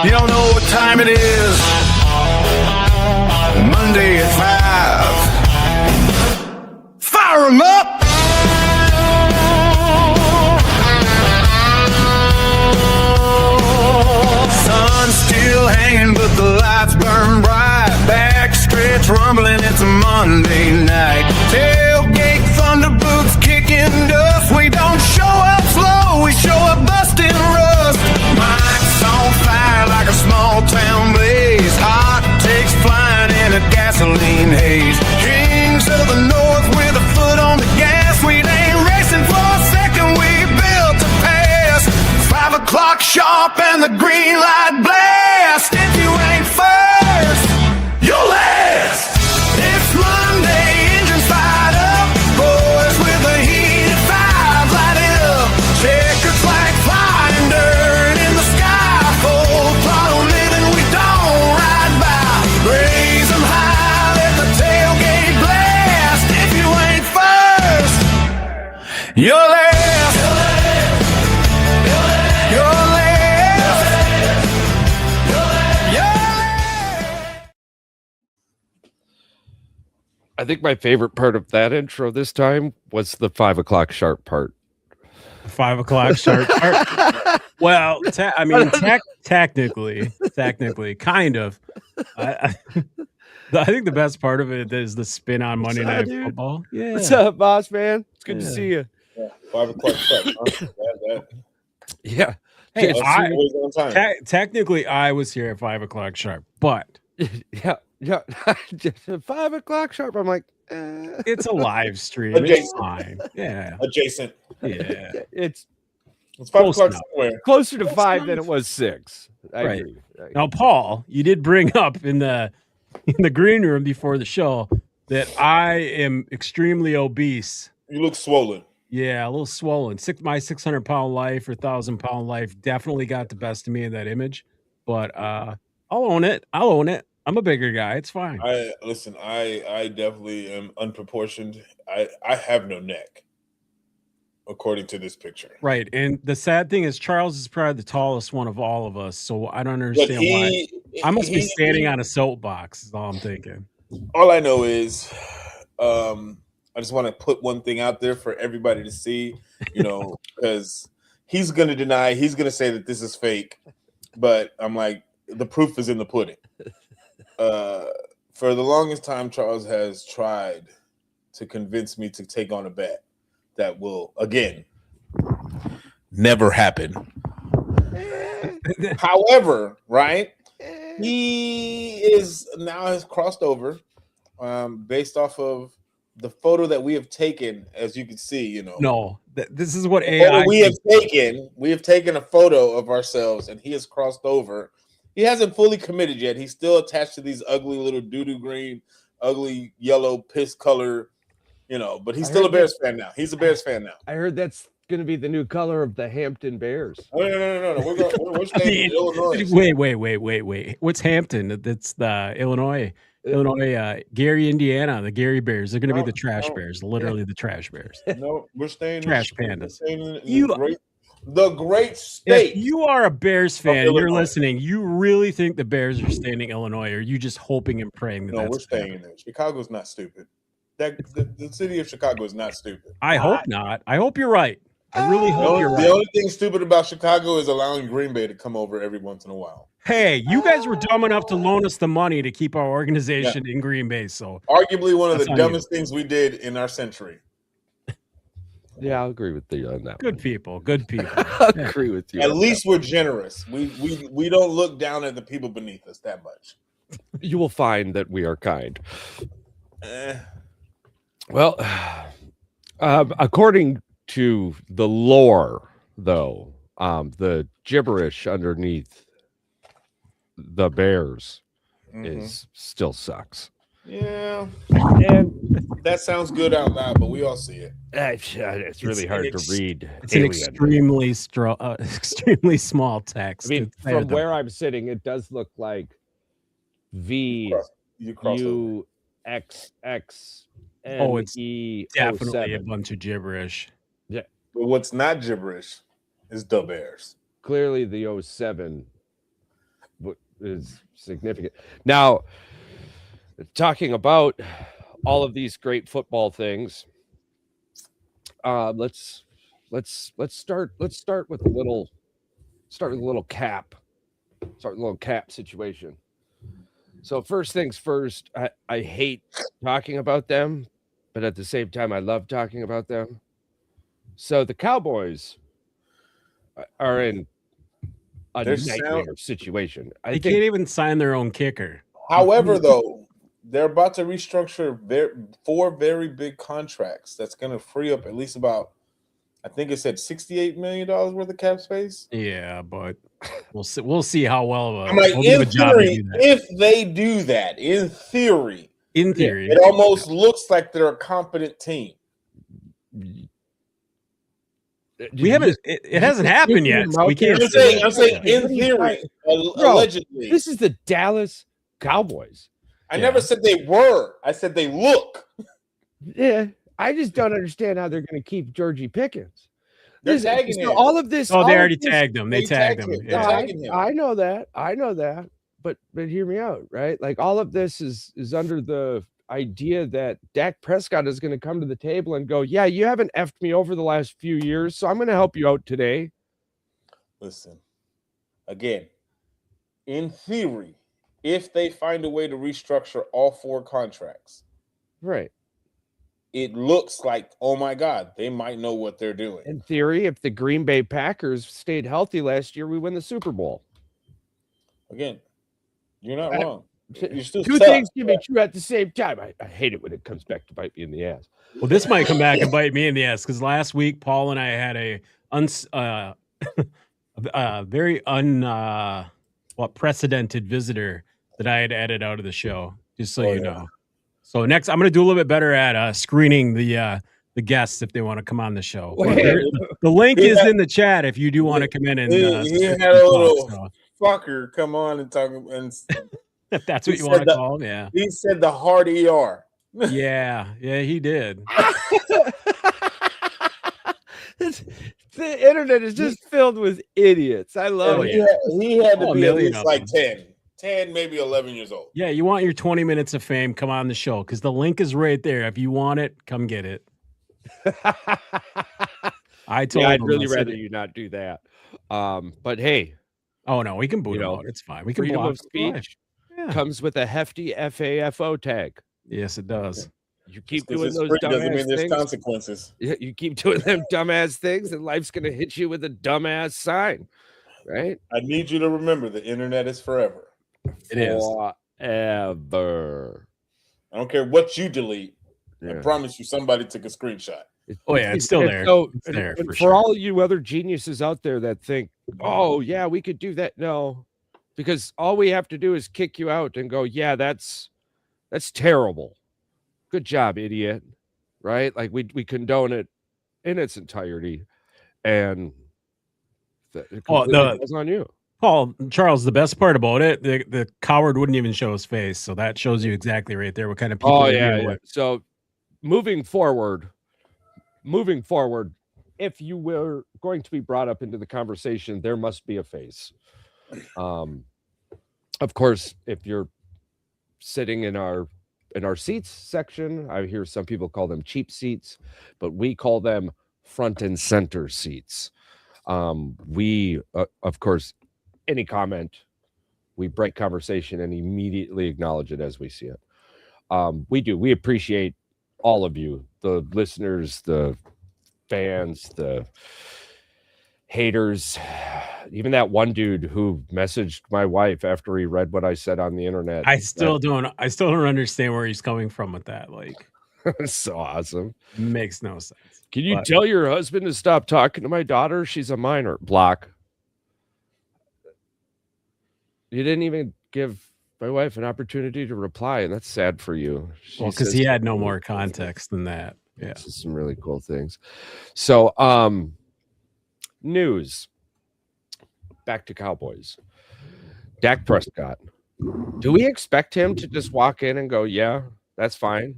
You don't know what time it is. Monday at 5. Fire 'em up! Sun's still hanging, but the lights burn bright. Backstretch rumbling, it's a Monday night. Tailgate thunder boots kicking dust. We don't show up slow, we show up busting rust. Mike's on fire like a small town blaze. Hot takes flying in a gasoline haze. Kings of the North with a foot on the gas. We ain't racing for a second, we built to pass. 5 o'clock sharp and the green light blast. If you ain't first, you're last. It's Monday, engines fired up. Boys with the heat at 5 light it up. Checkered flag flying dirt in the sky. Full throttle living, we don't ride by. Raise 'em high, let the tailgate blast. If you ain't first, you're last. You're last. I think my favorite part of that intro this time was the 5 o'clock sharp part. 5 o'clock sharp part. Well, I mean, technically, kind of. I think the best part of it is the spin on Monday Night Football. Yeah. What's up, boss man? It's good to see you. Yeah, 5 o'clock sharp. Huh? Yeah. Hey, Always on time. technically, I was here at 5 o'clock sharp, but Yeah. Just at 5 o'clock sharp. I'm like, it's a live stream. It's Adjacent. fine. Yeah. Adjacent. Yeah. it's It's 5 Close o'clock enough. somewhere. closer to 5 than it was 6. I Right. agree. Now, Paul, you did bring up in the green room before the show that I am extremely obese. You look swollen. Yeah, a little swollen. My 600-pound life or 1,000-pound life definitely got the best of me in that image. But I'll own it. I'm a bigger guy. It's fine. I definitely am unproportioned. I have no neck, according to this picture. Right. And the sad thing is Charles is probably the tallest one of all of us. So I don't understand why. I must be standing on a soapbox is all I'm thinking. All I know is I just want to put one thing out there for everybody to see, because he's going to deny, he's going to say that this is fake. But I'm like, the proof is in the pudding. For the longest time, Charles has tried to convince me to take on a bet that will, again, never happen. However, right, he is now has crossed over based off of the photo that we have taken, as you can see, No, this is what AI. We have taken a photo of ourselves, and he has crossed over. He hasn't fully committed yet. He's still attached to these ugly little doo-doo green, ugly yellow piss color, but he's still a Bears fan now. He's a Bears fan now. I heard that's going to be the new color of the Hampton Bears. No. We're staying in Illinois. Wait. What's Hampton? That's the Illinois, Gary, Indiana, the Gary Bears. They're going to be the trash bears, literally the trash bears. No, we're staying trash we're pandas. staying in the great If state. you are a Bears fan and you're Illinois. listening, you really think the Bears are staying in Illinois, or are you just hoping and praying that No, that's we're staying in there. Chicago's not stupid. The city of Chicago is not stupid. I hope not. I hope you're right. I really hope you're The right. only thing stupid about Chicago is allowing Green Bay to come over every once in a while. Hey, you guys were dumb enough to loan us the money to keep our organization in Green Bay. So Arguably one of the That's on dumbest things we did in our century. Yeah, I'll agree with you on that. good people. I'll agree with you. At least we're generous. We don't look down at the people beneath us that much. You will find that we are kind. Eh. Well, according to the lore, though, the gibberish underneath the Bears is still sucks. Yeah, And that sounds good out loud, but we all see it. it's really hard to read. It's an extremely small text. I mean, It's there, from though. where I'm sitting, it does look like V You crossed over. U X X. Oh, it's E definitely a 07. bunch of gibberish. Yeah, But what's not gibberish is the Bears. Clearly, the 07 is significant. Now, talking about all of these great football things, let's start with a little cap. Start with a little cap situation. So first things first, I hate talking about them, but at the same time, I love talking about them. So the Cowboys are in a nightmare situation. They can't even sign their own kicker. However, though, they're about to restructure 4 very big contracts. That's going to free up at least about, I think it said $68 million worth of cap space. Yeah, but we'll see how well I'm like, in theory, if they do that, in theory, it almost looks like they're a competent team. We haven't. It hasn't happened yet. So we can't. I'm saying in theory, allegedly. This is the Dallas Cowboys. I never said they were. I said they look. Yeah, I just don't understand how they're going to keep Georgie Pickens. They're tagging him. All of this. Oh, they already tagged him. They tagged him. They're tagging him. I know that. But hear me out, right? Like all of this is under the idea that Dak Prescott is going to come to the table and go, yeah, you haven't effed me over the last few years, so I'm going to help you out today. Listen, again, in theory, if they find a way to restructure all 4 contracts, right, it looks like, oh my God, they might know what they're doing. In theory, if the Green Bay Packers stayed healthy last year, we win the Super Bowl. Again, you're not wrong. You're still Two things can be true at the same time. I hate it when it comes back to bite me in the ass. Well, this might come back and bite me in the ass because last week Paul and I had a very unprecedented visitor that I had added out of the show. Just so you know. So next, I'm going to do a little bit better at screening the guests if they want to come on the show. The link is in the chat if you do want to come in and. He had a little fucker come on and talk and. If that's what you want to call him, yeah. He said the hard ER. Yeah, he did. The internet is just filled with idiots. I love it. He had to be at least like 10, maybe 11 years old. Yeah, you want your 20 minutes of fame, come on the show because the link is right there. If you want it, come get it. I'd really rather you not do that. But hey. Oh, no, we can boot him out. It's fine. We can freedom of speech. Comes with a hefty FAFO tag. Yes, it does. You keep doing those dumbass doesn't mean there's things. Consequences. You keep doing them dumbass things, and life's going to hit you with a dumbass sign, right? I need you to remember the internet is forever. It is forever. I don't care what you delete. I promise you, somebody took a screenshot. It's still there. So, it's there for all you other geniuses out there that think, oh yeah, we could do that. No. Because all we have to do is kick you out and go, yeah, that's terrible. Good job, idiot. Right? Like we condone it in its entirety. And it goes on you. Paul, Charles, the best part about it, the coward wouldn't even show his face. So that shows you exactly right there what kind of people are dealing with. So moving forward, if you were going to be brought up into the conversation, there must be a face. Of course, if you're sitting in our seats section, I hear some people call them cheap seats, but we call them front and center seats. We, of course, any comment, we break conversation and immediately acknowledge it as we see it. We appreciate all of you, the listeners, the fans, the haters, even that one dude who messaged my wife after he read what I said on the internet. I still don't understand where he's coming from with that. Like, it's so awesome. Makes no sense. Can you tell your husband to stop talking to my daughter? She's a minor. Block. You didn't even give my wife an opportunity to reply, and that's sad for you. Because he had no more context than that. Yeah, some really cool things. So, news. Back to Cowboys. Dak Prescott. Do we expect him to just walk in and go, yeah, that's fine?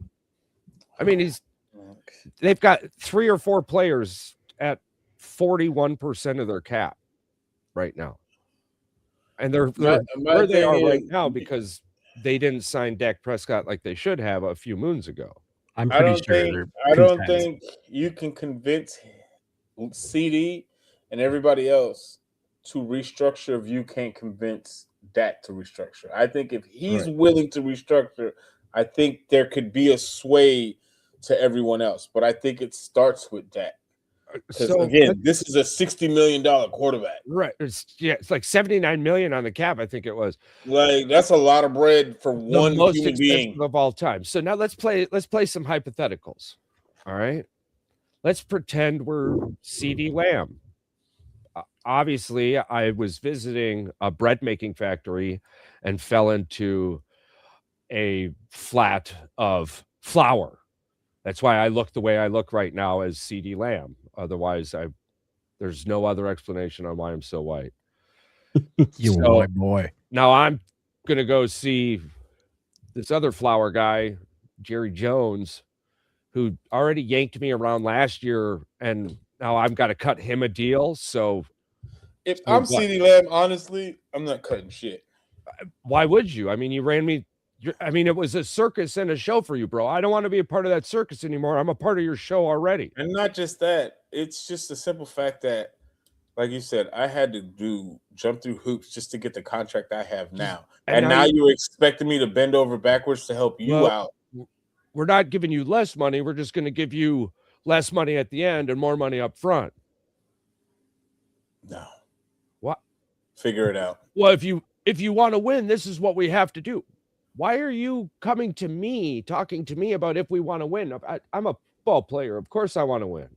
I mean, they've got 3 or 4 players at 41% of their cap right now. And they're where they are right now because they didn't sign Dak Prescott like they should have a few moons ago. I'm I pretty don't sure think they're I don't content. think you can convince CD and everybody else to restructure if you can't convince Dak to restructure. I think if he's willing to restructure, I think there could be a sway to everyone else. But I think it starts with Dak. Because again, this is a $60 million quarterback. Right. It's like 79 million on the cap, I think it was. Like that's a lot of bread for one most human being of all time. So now let's play some hypotheticals. All right. Let's pretend we're CD Lamb. Obviously, I was visiting a bread making factory and fell into a flat of flour. That's why I look the way I look right now as CD Lamb. Otherwise, there's no other explanation on why I'm so white. You white boy. Now I'm gonna go see this other flour guy, Jerry Jones, who already yanked me around last year, and now I've got to cut him a deal. So if I'm CD Lamb, honestly, I'm not cutting shit. Why would you? I mean, you ran me. I mean, it was a circus and a show for you, bro. I don't want to be a part of that circus anymore. I'm a part of your show already. And not just that. It's just the simple fact that, like you said, I had to jump through hoops just to get the contract I have now. And now you're expecting me to bend over backwards to help you out. We're not giving you less money. We're just going to give you less money at the end and more money up front. No. What? Figure it out. Well, if you want to win, this is what we have to do. Why are you coming to me, talking to me about if we want to win? I'm a football player. Of course I want to win.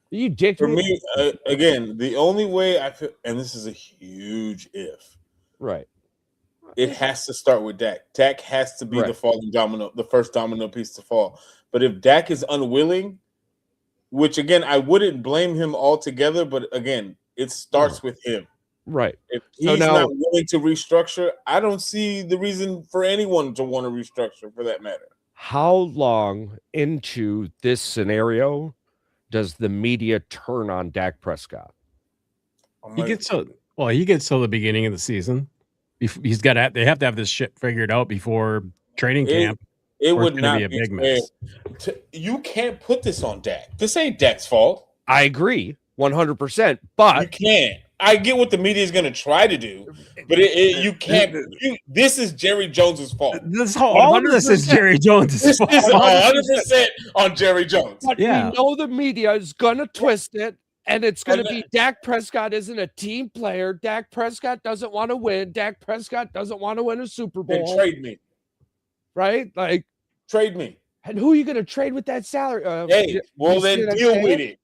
You dick for me, again, the only way I feel, and this is a huge if. Right. It has to start with Dak. Dak has to be the falling domino, the first domino piece to fall. But if Dak is unwilling, which again, I wouldn't blame him altogether, but again, it starts with him. Right. If he's not willing to restructure, I don't see the reason for anyone to want to restructure for that matter. How long into this scenario does the media turn on Dak Prescott? He gets till the beginning of the season. They have to have this shit figured out before training camp. It would not be a big mess. You can't put this on Dak. This ain't Dak's fault. I agree 100%, but you can't. I get what the media is going to try to do, but you can't. This is Jerry Jones's fault. All of this is Jerry Jones's fault. This is 100% on Jerry Jones. But we know the media is going to twist it, and it's going to be Dak Prescott isn't a team player. Dak Prescott doesn't want to win. Dak Prescott doesn't want to win a Super Bowl. And trade me. Right? Like, trade me. And who are you going to trade with that salary? Then deal with it.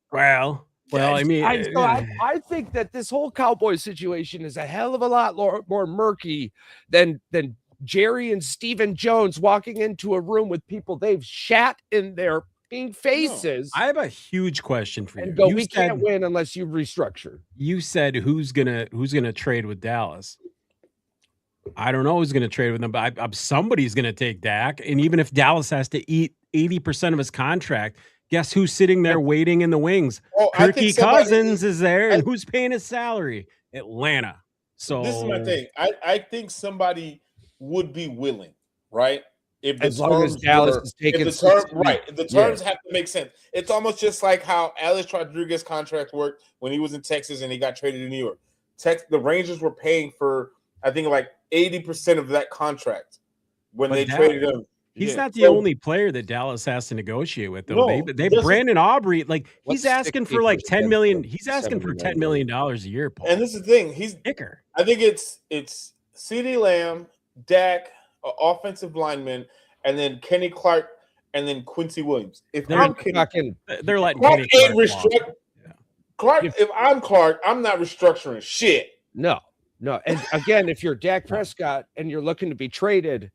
Well, I mean, I think that this whole Cowboys situation is a hell of a lot more murky than Jerry and Stephen Jones walking into a room with people they've shat in their faces. I have a huge question for you. We can't win unless you restructure. You said who's gonna trade with Dallas? I don't know who's gonna trade with them, but somebody's gonna take Dak, and even if Dallas has to eat 80% of his contract. Guess who's sitting there waiting in the wings? Kirky Cousins is there, and who's paying his salary? Atlanta. So this is my thing. I think somebody would be willing, right? If as long as Dallas is taking the terms have to make sense. It's almost just like how Alex Rodriguez's contract worked when he was in Texas and he got traded to New York. The Rangers were paying for, I think, like 80% of that contract when they traded him. He's not the only player that Dallas has to negotiate with, though. No, they Brandon Aubrey, he's asking for like $10 million. He's asking for $10 million a year, Paul. And this is the thing. He's kicker. I think it's CeeDee Lamb, Dak, offensive lineman, and then Kenny Clark, and then Quincy Williams. If they're letting Kenny Clark, if I'm Clark, I'm not restructuring shit. No. And again, if you're Dak Prescott and you're looking to be traded.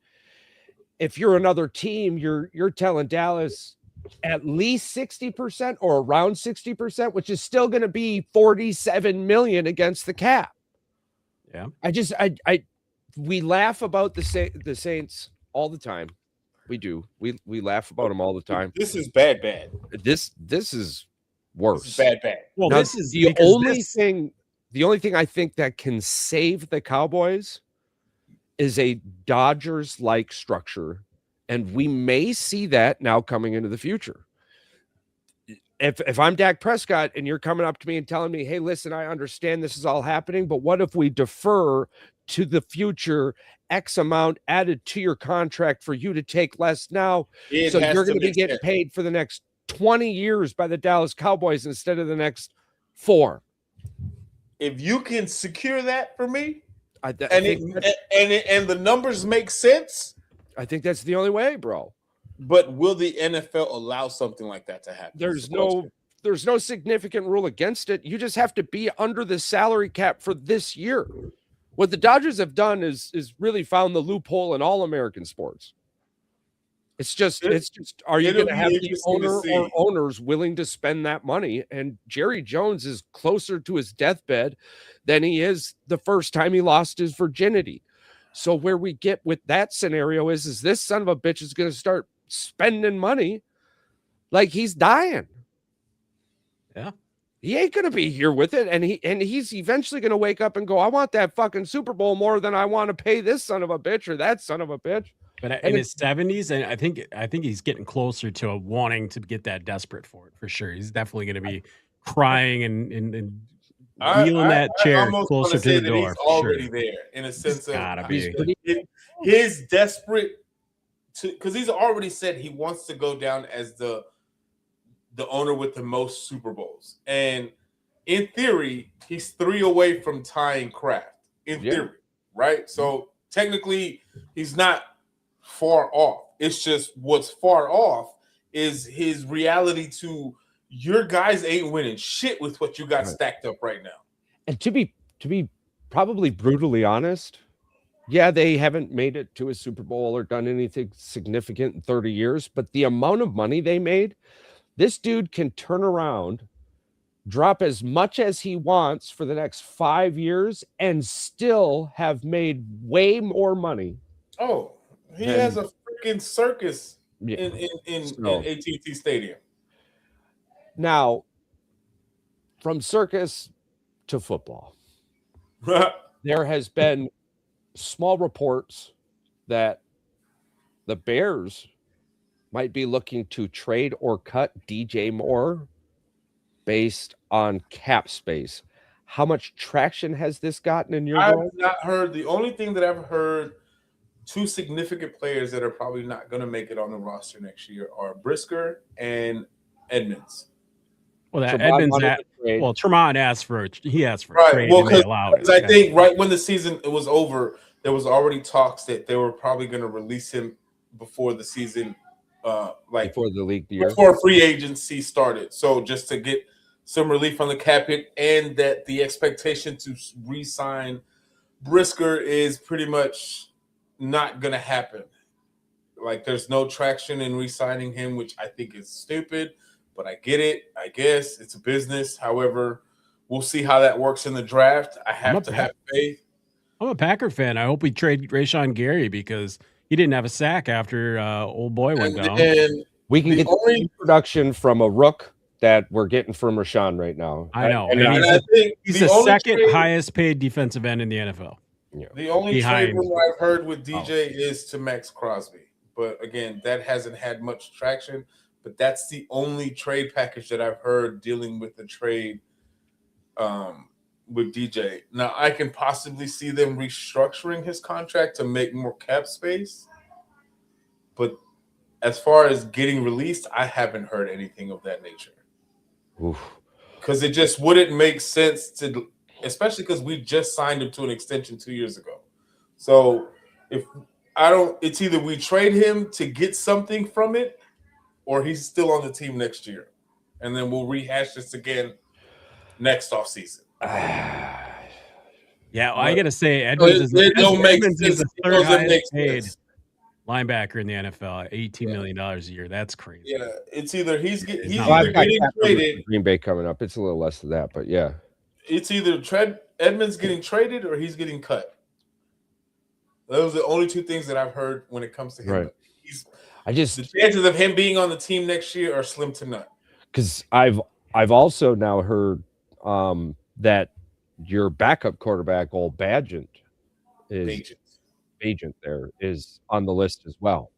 If you're another team, you're telling Dallas at least 60% or around 60%, which is still going to be $47 million against the cap. Yeah. We laugh about the Saints all the time. We do. We laugh about them all the time. This is bad. This is worse. This is bad. Well, Now, this is the because only this- thing. The only thing I think that can save the Cowboys is a Dodgers-like structure, and we may see that now coming into the future. If I'm Dak Prescott and you're coming up to me and telling me, hey, listen, I understand this is all happening, but what if we defer to the future X amount added to your contract for you to take less now? It So has you're to going to be make getting sense. paid for the next 20 years by the Dallas Cowboys instead of the next 4. If you can secure that for me, I and think and the numbers make sense, I think that's the only way, bro. but will the NFL allow something like that to happen? There's no significant rule against it. You just have to be under the salary cap for this year. What the Dodgers have done is really found the loophole in all American sports. It's just are you going to have the owner or owners willing to spend that money? And Jerry Jones is closer to his deathbed than he is the first time he lost his virginity. So where we get with that scenario is this son of a bitch is going to start spending money like he's dying. Yeah. He ain't going to be here with it. And he's eventually going to wake up and go, I want that fucking Super Bowl more than I want to pay this son of a bitch or that son of a bitch. But in his 70s, and I think he's getting closer to wanting to get that desperate for it for sure. He's definitely going to be crying and wheeling that chair closer to the door. He's already there in a sense of gotta be. his desperate to, because he's already said he wants to go down as the owner with the most Super Bowls, and in theory, he's 3 away from tying Kraft. In theory, right? So technically, he's not far off. It's just what's far off is his reality to your guys ain't winning shit with what you got stacked up right now. And to be probably brutally honest, yeah, they haven't made it to a Super Bowl or done anything significant in 30 years, but the amount of money they made, this dude can turn around, drop as much as he wants for the next 5 years and still have made way more money. Oh, he has a freaking circus in AT&T Stadium. Now, from circus to football, there has been small reports that the Bears might be looking to trade or cut DJ Moore based on cap space. How much traction has this gotten in your world? I've not heard. The only thing that I've heard, 2 significant players that are probably not going to make it on the roster next year are Brisker and Edmonds. Well, Tremont asked for a trade. Well, because I think right when the season was over, there was already talks that they were probably going to release him before the season, before the league year, before free agency started. So just to get some relief on the cap hit, and that the expectation to re-sign Brisker is pretty much not going to happen. Like, there's no traction in re-signing him, which I think is stupid. But I get it. I guess it's a business. However, we'll see how that works in the draft. I have to have faith. I'm a Packer fan. I hope we trade Rashawn Gary because he didn't have a sack after old boy went down. And we can get the production from a rook that we're getting from Rashawn right now. I know. And I think he's the second highest paid defensive end in the NFL. Yeah. The only trade rumor I've heard with DJ is to Max Crosby. But again, that hasn't had much traction. But that's the only trade package that I've heard dealing with the trade with DJ. Now, I can possibly see them restructuring his contract to make more cap space. But as far as getting released, I haven't heard anything of that nature. Because it just wouldn't make sense to, especially because we just signed him to an extension 2 years ago. So it's either we trade him to get something from it, or he's still on the team next year. And then we'll rehash this again next offseason. Yeah, I got to say, Edmonds is the third highest paid linebacker in the NFL, $18 million a year. That's crazy. Yeah, it's either he's getting traded. Green Bay coming up. It's a little less than that, but yeah. It's either Edmonds getting traded or he's getting cut. Those are the only 2 things that I've heard when it comes to him. Right. The chances of him being on the team next year are slim to none. Because I've I've also now heard that your backup quarterback, old Bagent, there is on the list as well.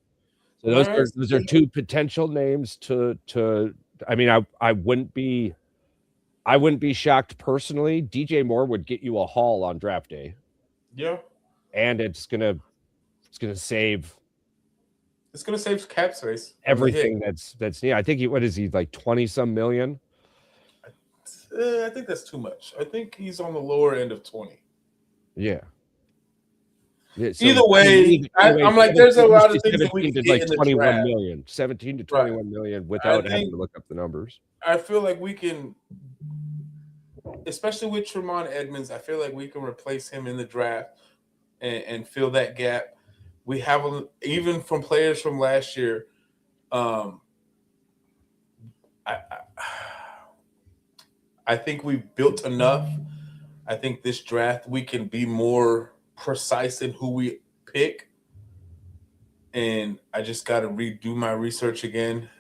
So those are two potential names to. I mean, I wouldn't be shocked personally. DJ Moore would get you a haul on draft day. Yeah, and it's gonna save. It's gonna save cap space. Everything that's I think what is he like 20-some million? I think that's too much. I think he's on the lower end of 20. Yeah. So either way, I'm like, there's a lot of things that we can get in the 21 draft. million, 17 to 21 million without having to look up the numbers. I feel like we can, especially with Tremont Edmonds, I feel like we can replace him in the draft and fill that gap. We have even from players from last year. I think we built enough. I think this draft we can be more precise in who we pick. And I just got to redo my research again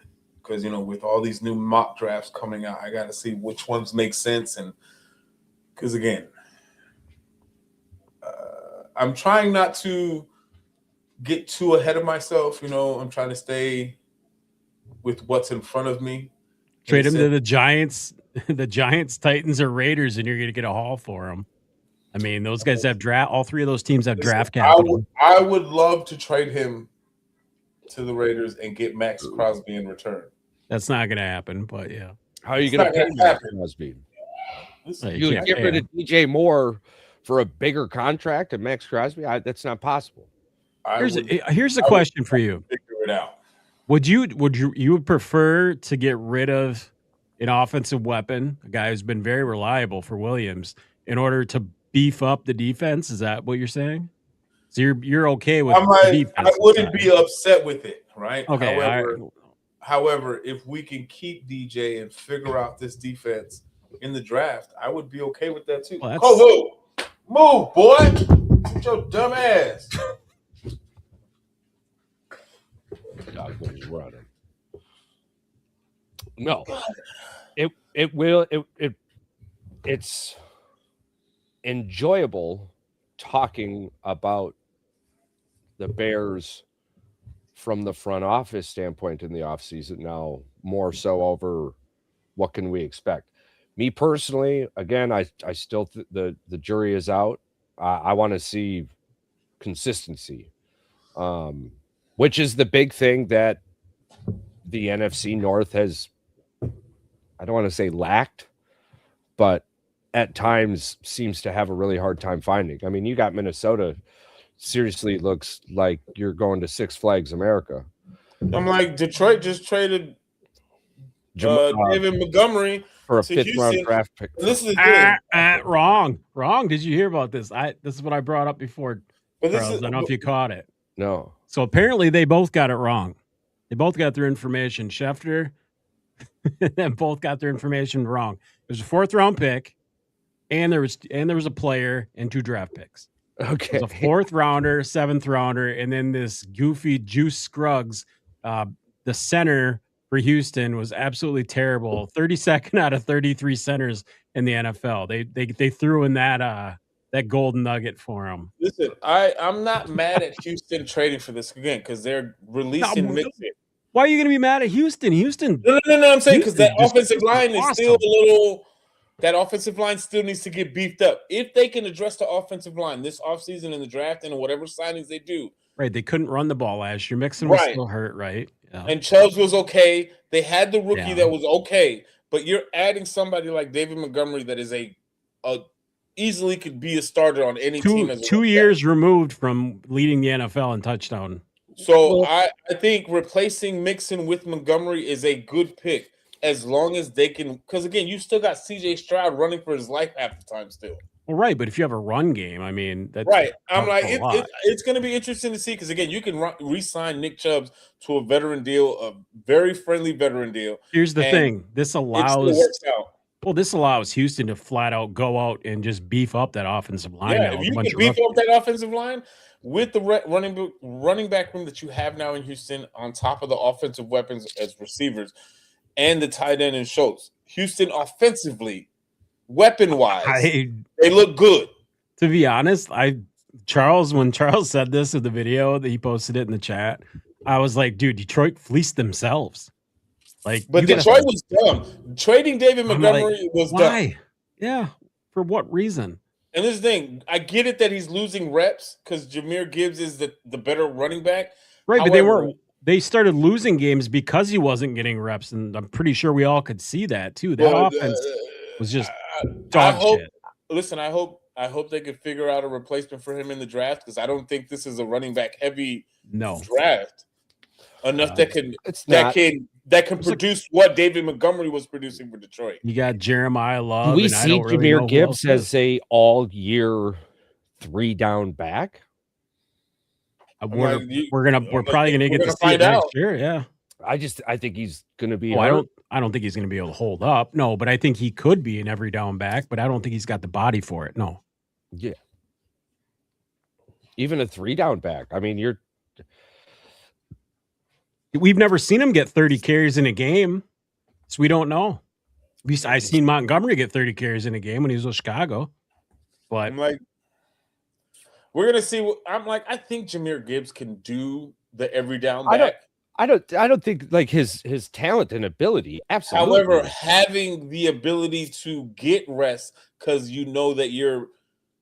because, with all these new mock drafts coming out, I got to see which ones make sense. And because, again, I'm trying not to get too ahead of myself. I'm trying to stay with what's in front of me. Trade him to the Giants, Titans, or Raiders, and you're going to get a haul for him. I mean, those guys have draft. All three of those teams have draft capital. I would love to trade him to the Raiders and get Max Crosby in return. That's not going to happen, but yeah. How are you going to pay Max Crosby? You would get rid of DJ Moore for a bigger contract and Max Crosby? That's not possible. Here's a question for you. Figure it out. Would you prefer to get rid of an offensive weapon, a guy who's been very reliable for Williams, in order to beef up the defense? Is that what you're saying? So you're okay with the defense? I wouldn't be upset with it, right? Okay. However, if we can keep DJ and figure out this defense in the draft, I would be okay with that too. Well, move, boy! Get your dumb ass. Dog was running. No, it's enjoyable talking about the Bears from the front office standpoint in the offseason now, more so over what can we expect. Me personally, again, I still the jury is out. I want to see consistency, which is the big thing that the NFC North has, I don't want to say lacked, but at times seems to have a really hard time finding. I mean, you got Minnesota, seriously looks like you're going to Six Flags America. I'm like, Detroit just traded David Montgomery for a 5th-round draft pick. This is wrong. Did you hear about this? This is what I brought up before. I don't know if you caught it. No. So apparently they both got it wrong. They both got their information. Schefter and both got their information wrong. There's a 4th-round pick, and there was a player and 2 draft picks. Okay. It was a 4th rounder, 7th rounder, and then this goofy Juice Scruggs, the center for Houston, was absolutely terrible. 32nd out of 33 centers in the NFL. They threw in that golden nugget for him. Listen, I'm not mad at Houston trading for this again because they're releasing Mixon. Why are you going to be mad at Houston? No. I'm saying because that offensive line is still a little. That offensive line still needs to get beefed up. If they can address the offensive line this offseason in the draft and whatever signings they do. Right. They couldn't run the ball last year. Mixon was still hurt, right? Yeah. And Chubbs was okay. They had the rookie that was okay. But you're adding somebody like David Montgomery that is a easily could be a starter on any team. As 2 years removed from leading the NFL in touchdown. So I think replacing Mixon with Montgomery is a good pick. As long as they can, because again, you still got C.J. Stroud running for his life half the time still. Well, right, but if you have a run game, I mean, that's right. I'm like, it's going to be interesting to see because again, you can re-sign Nick Chubb to a veteran deal, a very friendly veteran deal. Here's the thing: this allows works out. Well, this allows Houston to flat out go out and just beef up that offensive line. Yeah, if you can beef up that offensive line with the running back room that you have now in Houston, on top of the offensive weapons as receivers. And the tight end and Schultz. Houston offensively, weapon-wise, I they look good. to be honest, when Charles said this in the video that he posted it in the chat, I was like, dude, Detroit fleeced themselves. Like, But Detroit was dumb. Trading David Montgomery was why? dumb. Yeah. For what reason? And this thing, I get it that he's losing reps because Jahmyr Gibbs is the better running back. Right, However, but they started losing games because he wasn't getting reps, and I'm pretty sure we all could see that too. That offense was just dog shit. Listen, I hope they could figure out a replacement for him in the draft because I don't think this is a running back heavy draft enough that can produce what David Montgomery was producing for Detroit. You got Jeremiah Love. Do we see Jahmyr Gibbs as a all-year 3-down back? We're probably gonna get to see it next year. Yeah, I think he's gonna be. I don't think he's gonna be able to hold up. No, but I think he could be an every down back. But I don't think he's got the body for it. No. Yeah. Even a 3-down back. I mean, we've never seen him get 30 carries in a game, so we don't know. I've seen Montgomery get 30 carries in a game when he was with Chicago, but I'm like, we're gonna see. I think Jahmyr Gibbs can do the every down back. I don't think like his talent and ability. Absolutely. However, having the ability to get rest because you know that your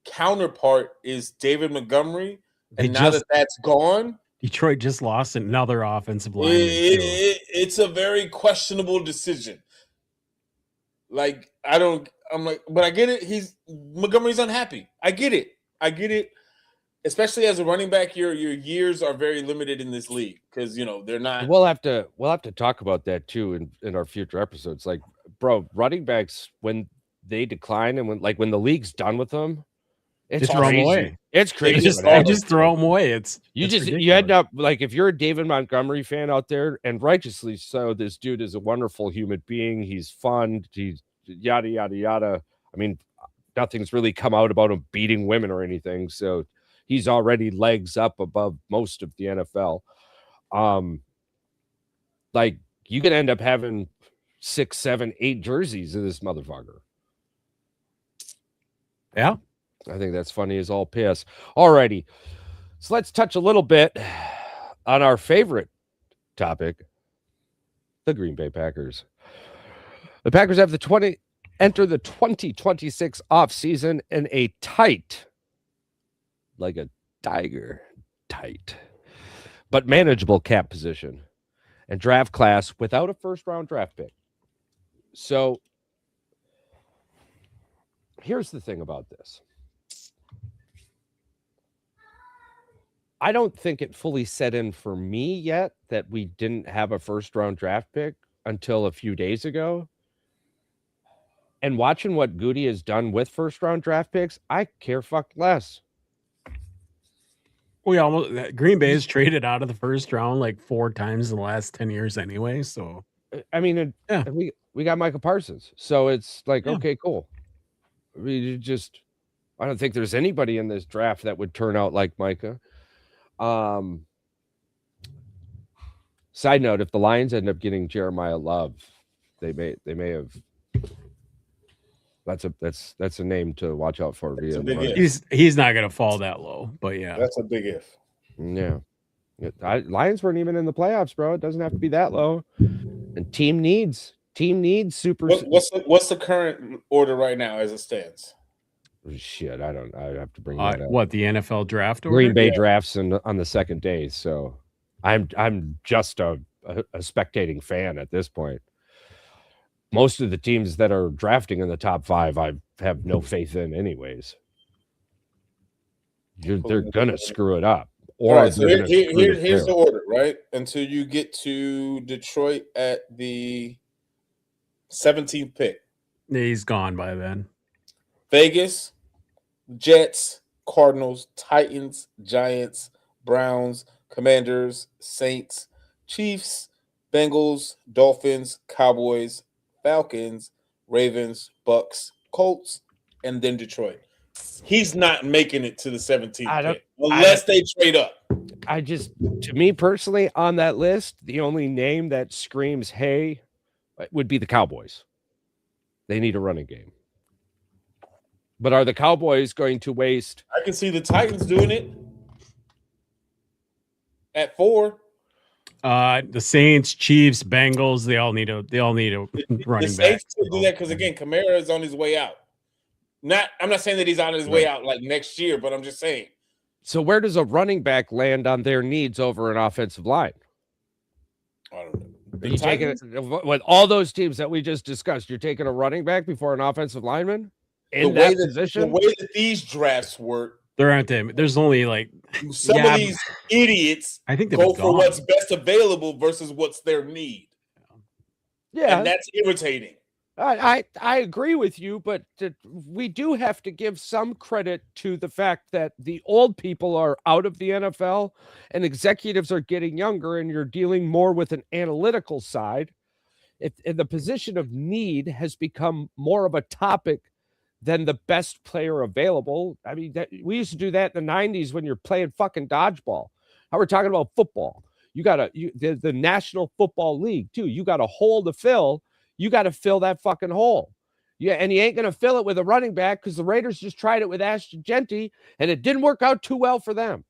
counterpart is David Montgomery, and now that's gone, Detroit just lost another offensive line. It's a very questionable decision. Like but I get it. Montgomery's unhappy. I get it. Especially as a running back, your years are very limited in this league because they're not. We'll have to talk about that too in our future episodes. Like, bro, running backs when they decline and when the league's done with them, it's throw them away. It's crazy. I just throw them away. You end up like if you're a David Montgomery fan out there, and righteously so. This dude is a wonderful human being. He's fun. He's yada yada yada. I mean, nothing's really come out about him beating women or anything. So. He's already legs up above most of the NFL. Like you could end up having 6, 7, 8 jerseys of this motherfucker. Yeah. I think that's funny as all piss. Alrighty. So let's touch a little bit on our favorite topic, the Green Bay Packers. The Packers have enter the 2026 offseason in a tight, like a tiger, tight, but manageable cap position and draft class without a first-round draft pick. So here's the thing about this. I don't think it fully set in for me yet that we didn't have a first-round draft pick until a few days ago. And watching what Goody has done with first-round draft picks, I care fuck less. Green Bay has traded out of the first round like 4 times in the last 10 years anyway. So I mean, we got Micah Parsons, so it's like okay, cool. I don't think there's anybody in this draft that would turn out like Micah. Side note: if the Lions end up getting Jeremiah Love, they may have. That's a name to watch out for. He's not going to fall that low, but yeah, that's a big if. Yeah, Lions weren't even in the playoffs, bro. It doesn't have to be that low. And team needs super. What's the current order right now as it stands? Shit, I have to bring that up. What, the NFL draft order? Green Bay drafts on the second day, so I'm just a spectating fan at this point. Most of the teams that are drafting in the top 5, I have no faith in anyways. They're going to screw it up. Here's the order, right? Until you get to Detroit at the 17th pick. He's gone by then. Vegas, Jets, Cardinals, Titans, Giants, Browns, Commanders, Saints, Chiefs, Bengals, Dolphins, Cowboys, Falcons, Ravens, Bucks, Colts, and then Detroit. He's not making it to the 17th pick unless they trade up. To me personally, on that list, the only name that screams "hey" would be the Cowboys. They need a running game. But are the Cowboys going to waste? I can see the Titans doing it at 4. The Saints, Chiefs, Bengals, they all need a running The back. Saints could do that because again, Kamara is on his way out. I'm not saying that he's on his way out like next year, but I'm just saying. So where does a running back land on their needs over an offensive line? I don't know. Are you taking with all those teams that we just discussed? You're taking a running back before an offensive lineman in that position. The way that these drafts work, There aren't them. There's only like some of these idiots I think go for what's best available versus what's their need. Yeah, and that's irritating. I agree with you, but we do have to give some credit to the fact that the old people are out of the NFL and executives are getting younger, and you're dealing more with an analytical side. And the position of need has become more of a topic than the best player available. I mean, we used to do that in the 90s when you're playing fucking dodgeball. Now we're talking about football. The National Football League too. You got a hole to fill. You got to fill that fucking hole. Yeah, and you ain't going to fill it with a running back because the Raiders just tried it with Ashton Genty, and it didn't work out too well for them.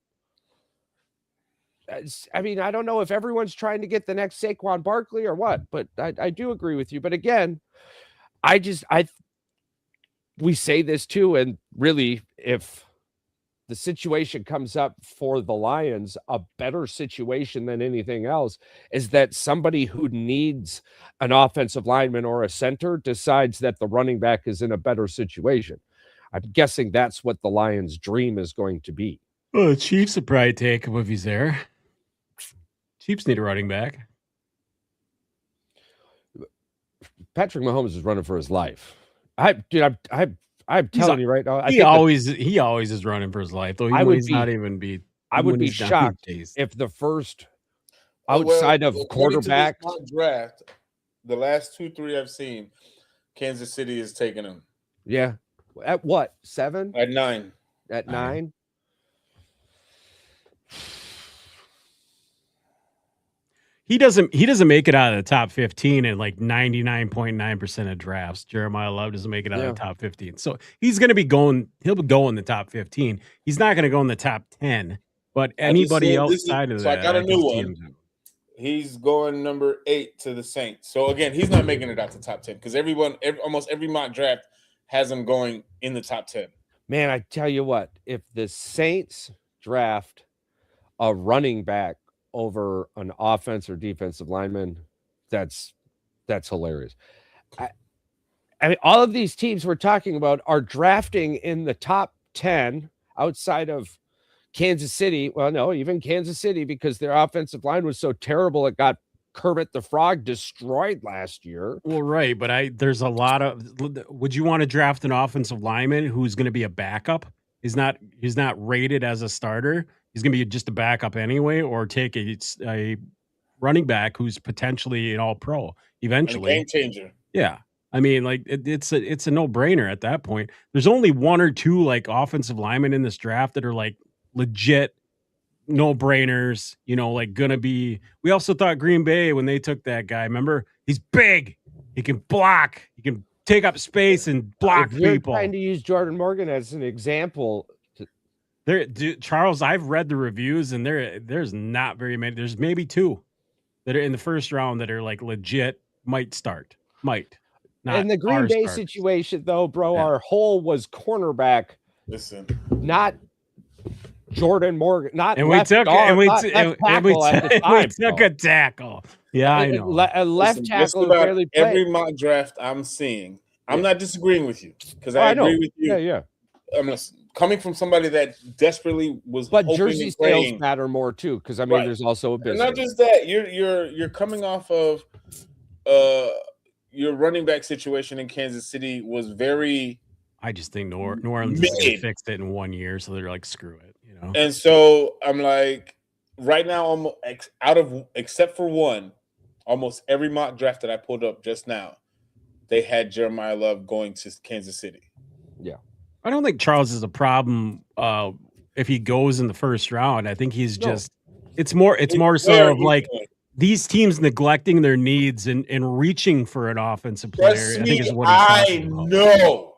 I mean, I don't know if everyone's trying to get the next Saquon Barkley or what, but I do agree with you. But again, we say this too, and really, if the situation comes up for the Lions, a better situation than anything else is that somebody who needs an offensive lineman or a center decides that the running back is in a better situation. I'm guessing that's what the Lions' dream is going to be. Well, the Chiefs would probably take him if he's there. Chiefs need a running back. Patrick Mahomes is running for his life. I'm telling you right now. He always is running for his life, though. I would be shocked if the first outside of quarterback draft, the last 2-3 I've seen, Kansas City is taking him. Yeah, at what 7? At 9. At 9. He doesn't make it out of the top 15 in like 99.9% of drafts. Jeremiah Love doesn't make it out of the top 15. So he'll be going in the top 15. He's not going to go in the top 10, but anybody outside of that. So I got a new one. He's going number 8 to the Saints. So again, he's not making it out to top 10 because almost every mock draft has him going in the top 10. Man, I tell you what, if the Saints draft a running back over an offense or defensive lineman, that's hilarious. I mean, all of these teams we're talking about are drafting in the top 10 outside of Kansas City. Well, no, even Kansas City, because their offensive line was so terrible it got Kermit the Frog destroyed last year. Well, right, but there's a lot of. Would you want to draft an offensive lineman who's going to be a backup? He's not rated as a starter. He's going to be just a backup anyway, or take a running back who's potentially an all-pro eventually. A game changer. Yeah. I mean, like it's a no-brainer at that point. There's only 1 or 2 like offensive linemen in this draft that are like legit no-brainers, like gonna be. We also thought Green Bay when they took that guy, remember? He's big. He can block. He can take up space and block if you're people. Trying to use Jordan Morgan as an example. Charles, I've read the reviews, and there's not very many. There's maybe 2 that are in the first round that are like legit might start. Might. Not in the Green Bay situation, though, bro, our hole was cornerback. Listen, not Jordan Morgan, not and we took a tackle. Yeah, I know. A left tackle barely played. Every mock draft I'm seeing, I'm not disagreeing with you because I agree with you. Yeah. I'm coming from somebody that desperately was. But jersey sales matter more too, because I mean, there's also a business. And not just that, you're coming off of your running back situation in Kansas City was very. I just think New Orleans fixed it in 1 year, so they're like, screw it, And so I'm like, right now, almost except for one, almost every mock draft that I pulled up just now, they had Jeremiah Love going to Kansas City. Yeah, I don't think Charles is a problem if he goes in the first round. I think he's just. It's more so of like these teams neglecting their needs and reaching for an offensive player, Trust I think me, is what he's I talking about. know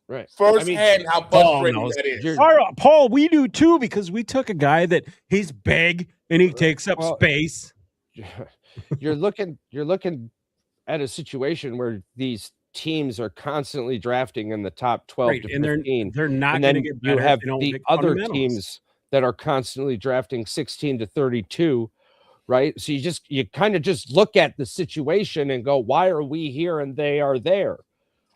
Right. firsthand how Paul frustrating knows. that is. Paul, we do too, because we took a guy that he's big and he takes up space. You're looking at a situation where these teams are constantly drafting in the top 12 to 15. They're not And going to then get better. you have if they don't the make other fundamentals. teams that are constantly drafting 16 to 32, right? So you kind of just look at the situation and go, why are we here and they are there?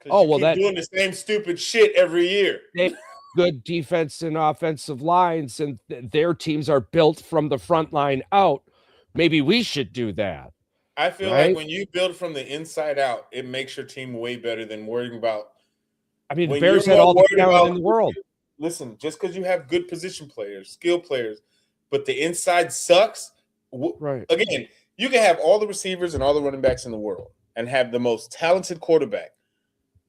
Oh, well, keep doing the same stupid shit every year. They good defense and offensive lines, and their teams are built from the front line out. Maybe we should do that. I feel like when you build from the inside out, it makes your team way better than worrying about. I mean, the Bears had all the talent in the world. Listen, just because you have good position players, skill players, but the inside sucks. Right. Again, you can have all the receivers and all the running backs in the world and have the most talented quarterback.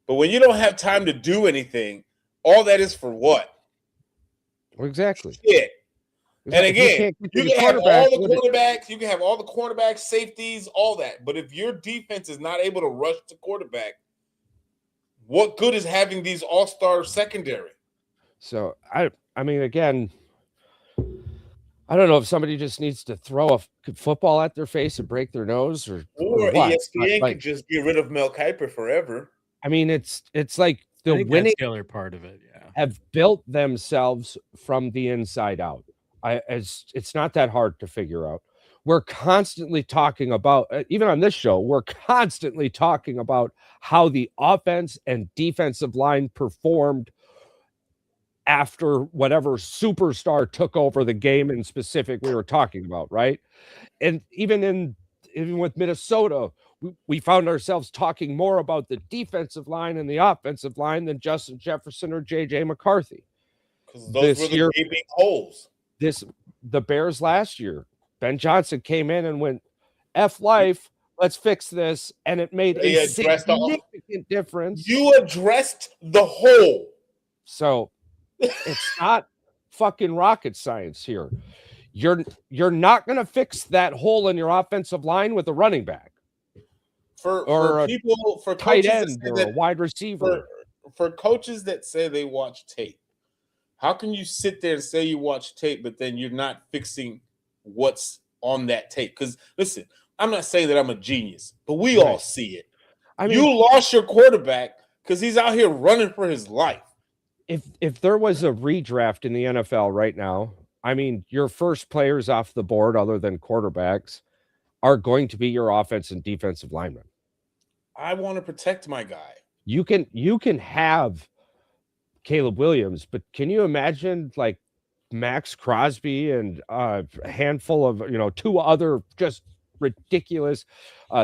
But when you don't have time to do anything, all that is for what? Exactly. Shit. And again, you can have all the quarterbacks, you can have all the cornerbacks, safeties, all that. But if your defense is not able to rush the quarterback, what good is having these all-star secondary? So I mean, again, I don't know if somebody just needs to throw a football at their face and break their nose, or what. ESPN could just get rid of Mel Kiper forever. I mean, it's like the winning part of it, have built themselves from the inside out. It's not that hard to figure out. We're constantly talking about, even on this show, we're constantly talking about how the offense and defensive line performed after whatever superstar took over the game in specific we were talking about, right? And even with Minnesota, we found ourselves talking more about the defensive line and the offensive line than Justin Jefferson or J.J. McCarthy. Because those were the gaping holes. The Bears last year, Ben Johnson came in and went, F life, let's fix this. And it made a significant difference. You addressed the hole. So it's not fucking rocket science here. You're not going to fix that hole in your offensive line with a running back. For tight end or a wide receiver. For coaches that say they watch tape, how can you sit there and say you watch tape, but then you're not fixing what's on that tape? Because listen, I'm not saying that I'm a genius, but we all see it. I mean, you lost your quarterback because he's out here running for his life. If there was a redraft in the NFL right now, I mean, your first players off the board, other than quarterbacks, are going to be your offense and defensive linemen. I want to protect my guy. You can have Caleb Williams, but can you imagine like Max Crosby and a handful of, two other just ridiculous,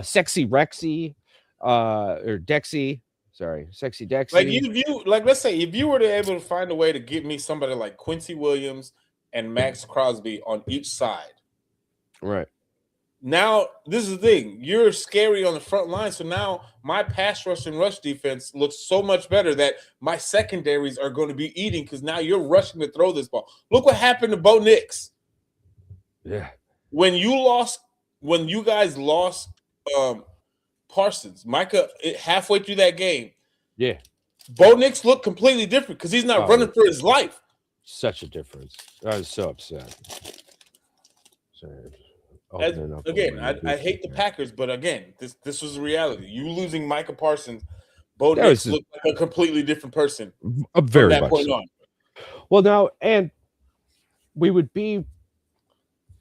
Sexy Rexy, or Dexy, Sexy Dexy. Like let's say if you were able to find a way to get me somebody like Quincy Williams and Max Crosby on each side. Right. Now, this is the thing. You're scary on the front line. So now my pass rush and rush defense looks so much better that my secondaries are going to be eating because now you're rushing to throw this ball. Look what happened to Bo Nix. Yeah. When you guys lost Parsons, Micah, halfway through that game, yeah, Bo Nix looked completely different because he's not running for his life. Such a difference. I was so upset. Again, I hate the Packers, but again, this was the reality. You losing Micah Parsons, Bo Nix looked like a completely different person from that point on. Well, now, and we would be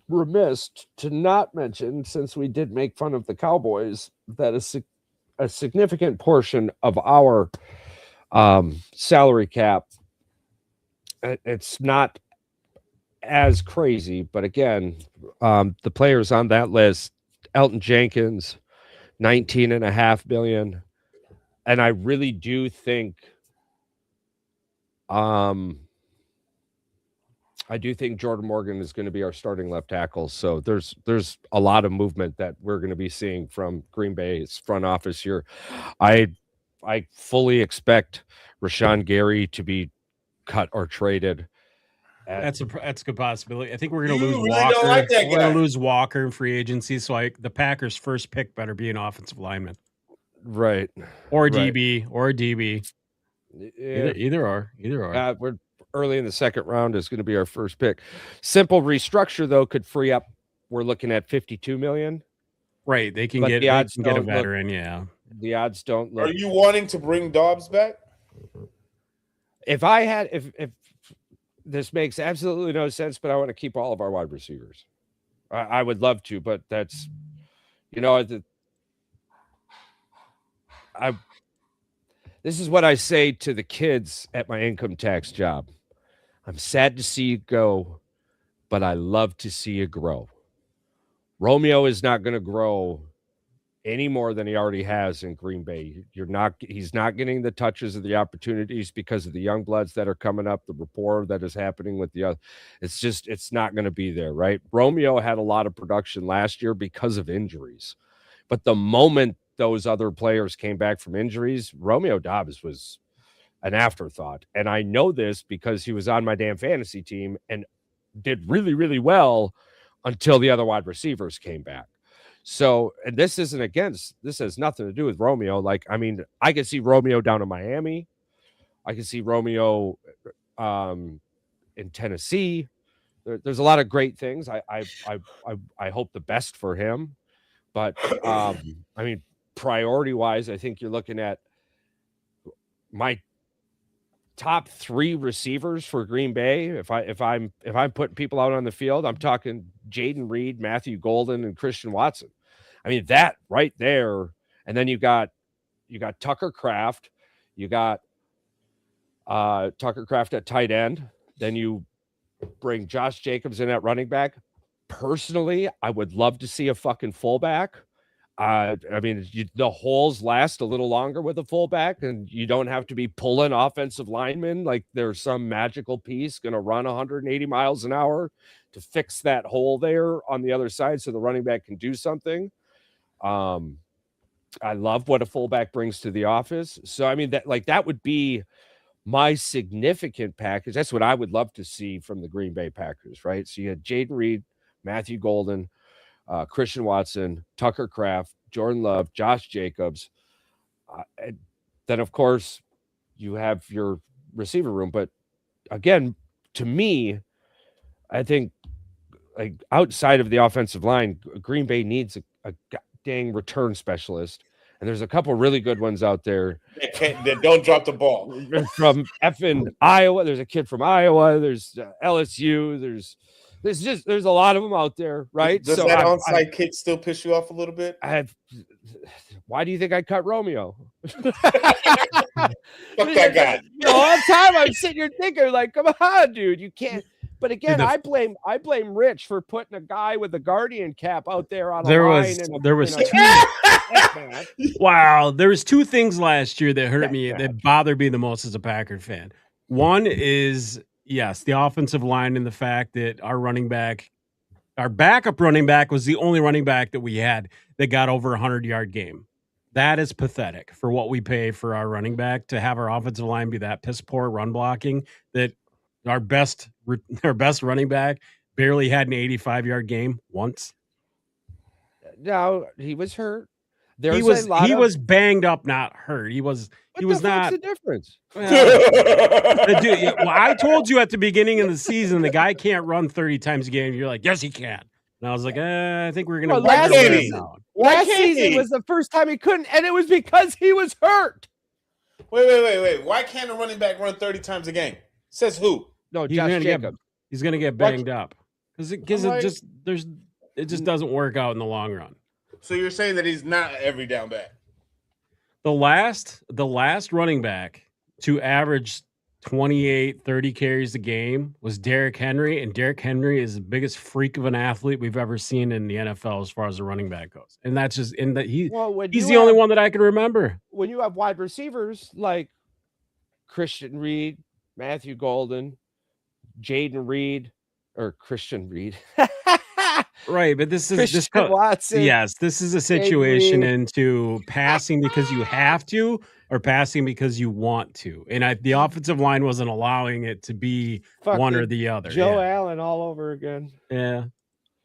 remiss to not mention, since we did make fun of the Cowboys, that a significant portion of our salary cap, it's not as crazy, but again, the players on that list, Elton Jenkins, $19.5 million. And I really do think Jordan Morgan is going to be our starting left tackle. So there's a lot of movement that we're going to be seeing from Green Bay's front office here. I fully expect Rashawn Gary to be cut or traded. That's a good possibility. I think we're going to You lose really Walker. don't like that We're going guy. to lose Walker in free agency. So the Packers' first pick better be an offensive lineman, right. or Right. DB, or DB. Yeah. Either or. We're early in the second round is going to be our first pick. Simple restructure though could free up. We're looking at 52 million. Right. They can But get the odds a don't look- veteran. Yeah. The odds don't look. Are you wanting to bring Dobbs back? If I had, if this makes absolutely no sense, but I want to keep all of our wide receivers. I would love to, but that's, this is what I say to the kids at my income tax job. I'm sad to see you go, but I love to see you grow. Romeo is not going to grow any more than he already has in Green Bay. He's not getting the touches or the opportunities because of the young bloods that are coming up, the rapport that is happening with the other. It's not going to be there, right? Romeo had a lot of production last year because of injuries. But the moment those other players came back from injuries, Romeo Dobbs was an afterthought. And I know this because he was on my damn fantasy team and did really, really well until the other wide receivers came back. So, and this has nothing to do with Romeo. Like, I mean, I could see Romeo down in Miami. I could see Romeo in Tennessee. There's a lot of great things. I hope the best for him. But I mean, priority wise, I think you're looking at my top 3 receivers for Green Bay. If I'm putting people out on the field, I'm talking Jaden Reed, Matthew Golden, and Christian Watson. I mean, that right there. And then you got Tucker Kraft, you got Tucker Kraft at tight end. Then you bring Josh Jacobs in at running back. Personally, I would love to see a fucking fullback. I mean, the holes last a little longer with a fullback, and you don't have to be pulling offensive linemen like there's some magical piece going to run 180 miles an hour to fix that hole there on the other side so the running back can do something. I love what a fullback brings to the office. So, I mean, that would be my significant package. That's what I would love to see from the Green Bay Packers, right? So you had Jaden Reed, Matthew Golden, Christian Watson, Tucker Kraft, Jordan Love, Josh Jacobs. And then, of course, you have your receiver room. But again, to me, I think like outside of the offensive line, Green Bay needs a dang return specialist. And there's a couple really good ones out there. That don't drop the ball. From effing Iowa. There's a kid from Iowa. There's LSU. There's a lot of them out there, right? Does that onside kick still piss you off a little bit? Why do you think I cut Romeo? Fuck that guy. All the time I'm sitting here thinking, like, come on, dude, you can't. But again, I blame Rich for putting a guy with a Guardian cap out there on a line. There was two things last year that hurt me, that bothered me the most as a Packer fan. One is, yes, the offensive line and the fact that our backup running back was the only running back that we had that got over a 100-yard game. That is pathetic for what we pay for our running back, to have our offensive line be that piss poor run blocking that our best running back barely had an 85-yard game once. No, he was hurt. He was banged up, not hurt. He was not. What's the difference? Well, I told you at the beginning of the season the guy can't run 30 times a game. You're like, yes, he can. And I was like, I think we're gonna. Last season was the first time he couldn't, and it was because he was hurt. Wait. Why can't a running back run 30 times a game? Says who? No, Josh Jacobs. He's gonna get banged up because it just doesn't work out in the long run. So you're saying that he's not every down back? The last running back to average 28, 30 carries a game was Derrick Henry, and Derrick Henry is the biggest freak of an athlete we've ever seen in the NFL as far as the running back goes. And that's just he's the only one that I can remember. When you have wide receivers like Christian Reed, Matthew Golden, Jaden Reed, or Christian Reed, Right, but this is Christian Watson. yes, this is a situation Green. into passing because you have to or passing because you want to. And the offensive line wasn't allowing it to be one or Fucking the other. Joe Yeah. Allen all over again. Yeah.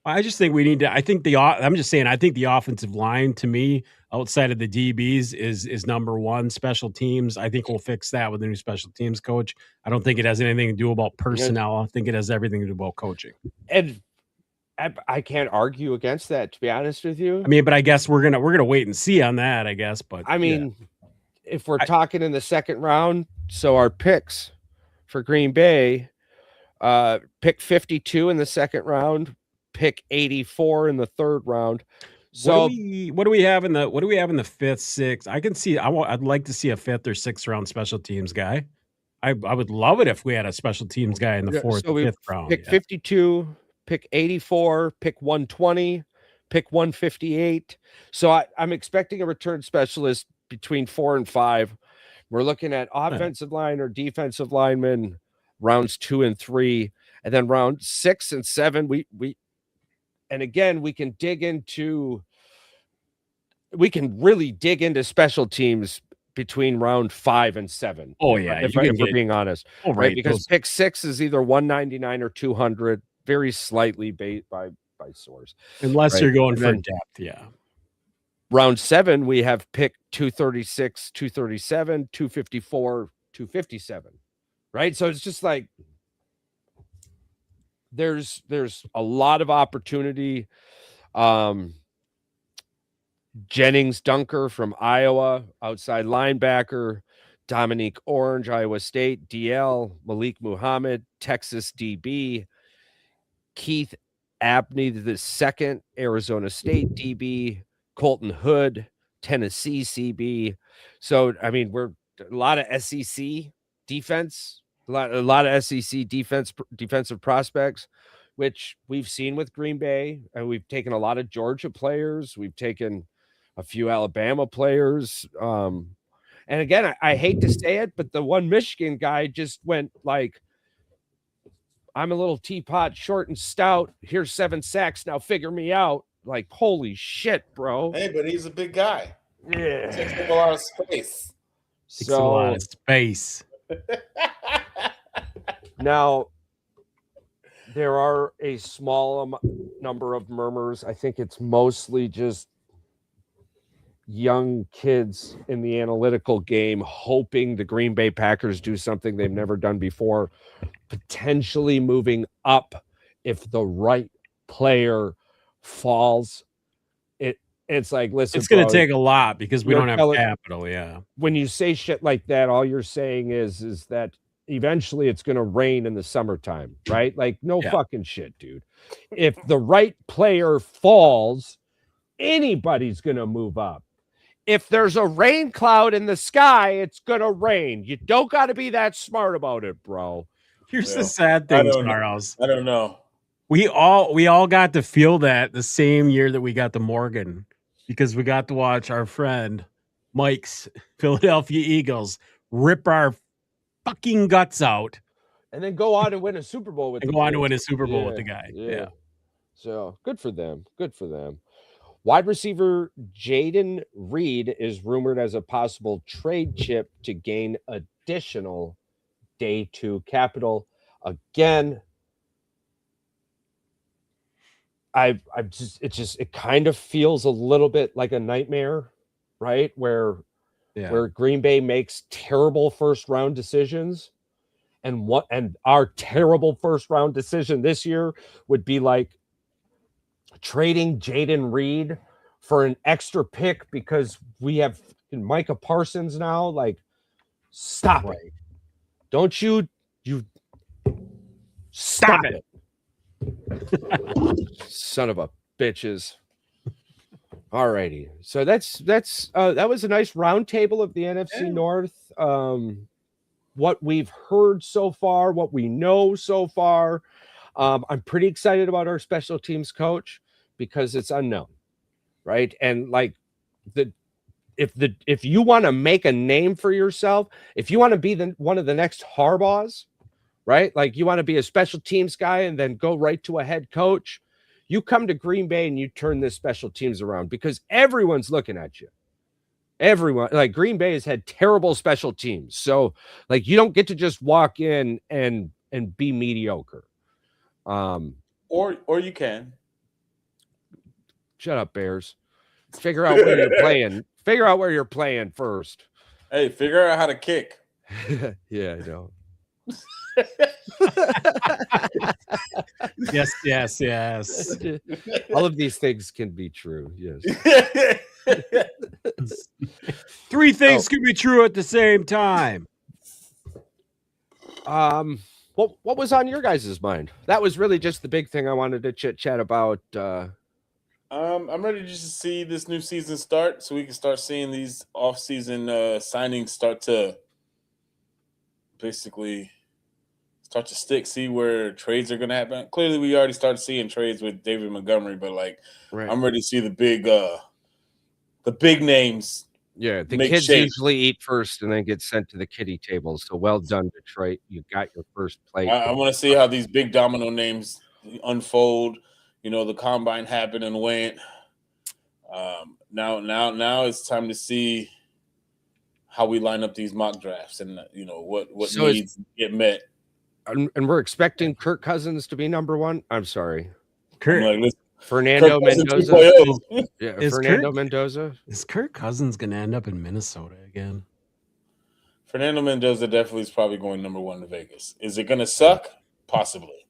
I just think we need to. I'm just saying. I think the offensive line, to me, outside of the DBs, is number one. Special teams, I think we'll fix that with the new special teams coach. I don't think it has anything to do about personnel. I think it has everything to do about coaching. And I can't argue against that, to be honest with you. I mean, but I guess we're gonna wait and see on that. I guess, but I mean, if we're talking in the second round, so our picks for Green Bay, pick 52 in the second round, pick 84 in the third round. So what do we have in the fifth, sixth? I can see. I'd like to see a fifth or sixth round special teams guy. I would love it if we had a special teams guy in the fourth, fifth round. Pick 52, pick 84, pick 120, pick 158. So I'm expecting a return specialist between 4 and 5. We're looking at offensive line or defensive linemen rounds 2 and 3, and then round 6 and 7. We and again we can really dig into special teams between round 5 and 7. Oh yeah, if we're being honest, right? Because pick 6 is either 199 or 200, very slightly by source, unless you're going for depth. Yeah. Round 7, we have pick 236, 237, 254, 257. Right, so it's just like there's a lot of opportunity. Jennings Dunker from Iowa, outside linebacker. Dominique Orange, Iowa State, DL. Malik Muhammad, Texas DB. Keith Abney II, Arizona State DB. Colton Hood, Tennessee CB. So, I mean, we're a lot of SEC defense, a lot of SEC defensive prospects, which we've seen with Green Bay, and we've taken a lot of Georgia players. We've taken a few Alabama players. And again, I hate to say it, but the one Michigan guy just went like, I'm a little teapot, short and stout. Here's 7 sacks. Now figure me out. Like, holy shit, bro. Hey, but he's a big guy. Yeah. Takes up a lot of space. Takes a lot of space. Now, there are a small number of murmurs. I think it's mostly just young kids in the analytical game hoping the Green Bay Packers do something they've never done before, potentially moving up if the right player falls. It's like, listen, it's going to take a lot because we don't have capital. Yeah. When you say shit like that, all you're saying is that eventually it's going to rain in the summertime, right? Like, no fucking shit, dude. If the right player falls, anybody's going to move up. If there's a rain cloud in the sky, it's going to rain. You don't got to be that smart about it, bro. Here's the sad thing, Charles. I don't know. We all got to feel that the same year that we got to Morgan, because we got to watch our friend Mike's Philadelphia Eagles rip our fucking guts out, and then go on and win a Super Bowl with. And go on to win a Super Bowl with the guy. Yeah. So good for them. Good for them. Wide receiver Jaden Reed is rumored as a possible trade chip to gain additional day 2 capital. Again, it kind of feels a little bit like a nightmare, right? Where Green Bay makes terrible first round decisions, and our terrible first round decision this year would be like trading Jaden Reed for an extra pick because we have Micah Parsons now. Like, stop it. Don't you stop it. Son of a bitches. All righty. So that was a nice round table of the NFC North. What we've heard so far, what we know so far. I'm pretty excited about our special teams coach because it's unknown, right? And like if you want to make a name for yourself, if you want to be one of the next Harbaughs, right? Like, you want to be a special teams guy and then go right to a head coach, You come to Green Bay and you turn this special teams around because everyone's looking at you. Everyone, like Green Bay has had terrible special teams. So like you don't get to just walk in and be mediocre. Or you can. Shut up, Bears. Figure out where you're playing. Figure out where you're playing first. Hey, figure out how to kick. Yeah, I know. Yes. All of these things can be true. Yes. 3 things can be true at the same time. What was on your guys' mind? That was really just the big thing I wanted to chit chat about. I'm ready just to see this new season start, so we can start seeing these off-season signings start to basically start to stick. See where trades are going to happen. Clearly, we already started seeing trades with David Montgomery, but like, Right. I'm ready to see the big names. Yeah, the make kids shape. usually eat first and then get sent to the kiddie table. So well done, Detroit. You got your first plate. I want to see how these big domino names unfold. You know, the combine happened and went. Now it's time to see how we line up these mock drafts and what needs get met. And we're expecting Kirk Cousins to be number one. I'm sorry, Kirk, I'm like, Fernando Kirk Cousins Mendoza. 2.0. Yeah, Is Fernando Kirk- Mendoza. is Kirk Cousins going to end up in Minnesota again? Fernando Mendoza definitely is probably going number one to Vegas. Is it going to suck? Possibly.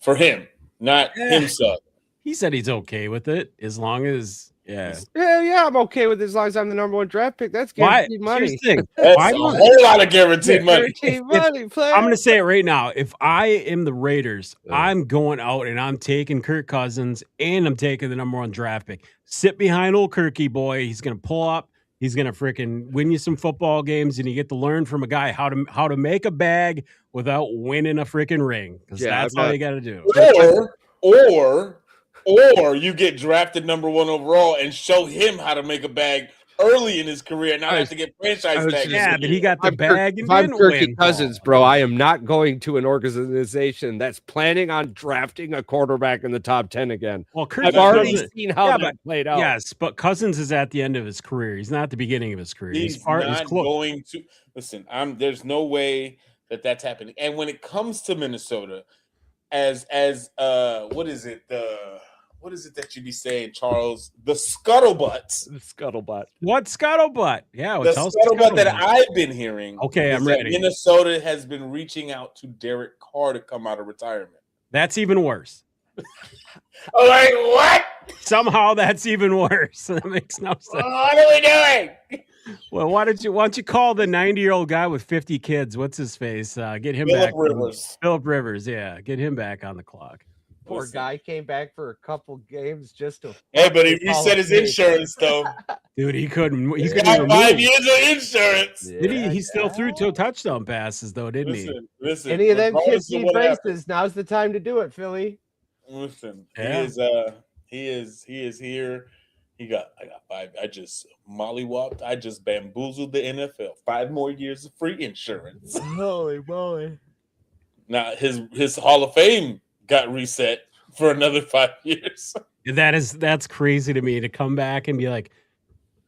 For him, not him suck. He said he's okay with it as long as Yeah, I'm okay with it as long as I'm the number one draft pick. That's Why? guaranteed money. Here's the thing. That's Why a don't- whole lot of guaranteed money. Guaranteed money, player. I'm going to say it right now. If I am the Raiders, Yeah. I'm going out and I'm taking Kirk Cousins and I'm taking the number one draft pick. Sit behind old Kirky boy. He's going to pull up. He's going to freaking win you some football games, and you get to learn from a guy how to make a bag without winning a freaking ring. Because Yeah, that's I'm all not- you got to do. Or you get drafted number one overall and show him how to make a bag early in his career and not have to get franchise tags. Yeah, but he got the I'm bag If and I'm didn't Kirky win. Cousins, bro, I am not going to an organization that's planning on drafting a quarterback in the top 10 again. Well, Kirk I've already Cousins- seen how Yeah, that played out. Yes, but Cousins is at the end of his career. He's not at the beginning of his career. He's close. not going to listen. There's no way that's happening. And when it comes to Minnesota, as what is it that you be saying, Charles? The scuttlebutt. Scuttlebutt. What scuttlebutt? Yeah, The tell us scuttlebutt that I've been hearing. Okay, is I'm that ready. Minnesota has been reaching out to Derek Carr to come out of retirement. That's even worse. Like what? Somehow that's even worse. That makes no sense. What are we doing? Well, why don't you call the 90-year-old guy with 50 kids? What's his face? Get him Phillip back. Rivers. Phillip Rivers, yeah. Get him back on the clock. Poor Listen. guy came back for a couple games just to. Hey, but he Hall reset of his Fame. insurance though. Dude, he couldn't. He's He going to got 5 remove. years of insurance. Did he? He still threw 2 touchdown passes, though, didn't he? Listen. Any of them regardless kids of need what happened, braces. Now's the time to do it, Philly. Listen, Yeah. he is here. I got 5. I just mollywopped. I just bamboozled the NFL. 5 more years of free insurance. Holy moly! Now his Hall of Fame got reset for another 5 years. That's crazy to me to come back and be like,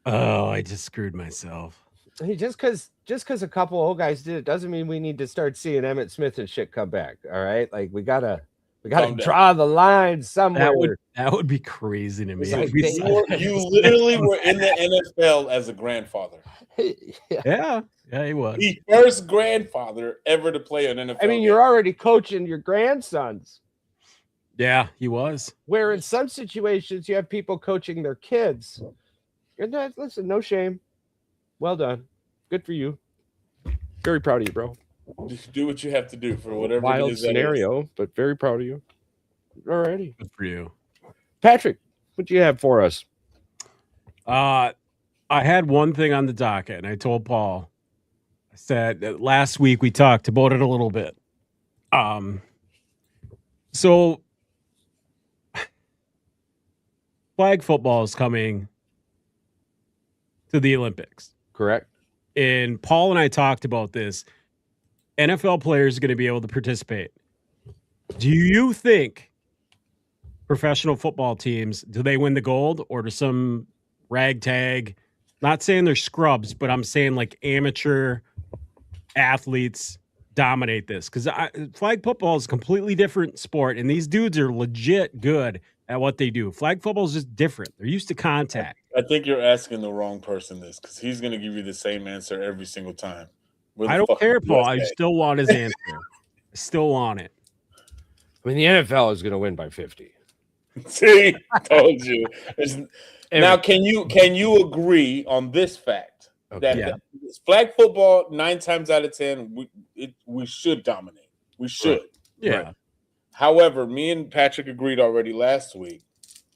oh, I just screwed myself. Hey, just because a couple old guys did it doesn't mean we need to start seeing Emmitt Smith and shit come back. All right, like we gotta Calm down. draw the line somewhere. That would be crazy to me. It's like It'd be they- You literally were in the NFL as a grandfather. yeah, he was. The first grandfather ever to play an NFL. I mean, game. you're already coaching your grandsons. Yeah, he was. Where in some situations you have people coaching their kids. And listen, no shame. Well done. Good for you. Very proud of you, bro. Just do what you have to do for whatever it Wild is that is. scenario, but very proud of you. Alrighty. Good for you. Patrick, what do you have for us? I had one thing on the docket, and I told Paul. I said that last week we talked about it a little bit. So flag football is coming to the Olympics. Correct. And Paul and I talked about this. NFL players are going to be able to participate. Do you think professional football teams, do they win the gold or do some ragtag? Not saying they're scrubs, but I'm saying like amateur athletes dominate this because flag football is a completely different sport, and these dudes are legit good at what they do. Flag football is just different. They're used to contact. I think you're asking the wrong person this because he's going to give you the same answer every single time. I don't care, Paul. I still want his answer. I still want it. I mean, the NFL is going to win by 50. See, told you. Now, can you agree on this fact that flag football 9 times out of 10 we should dominate. We should. Right. Yeah. Right. However, me and Patrick agreed already last week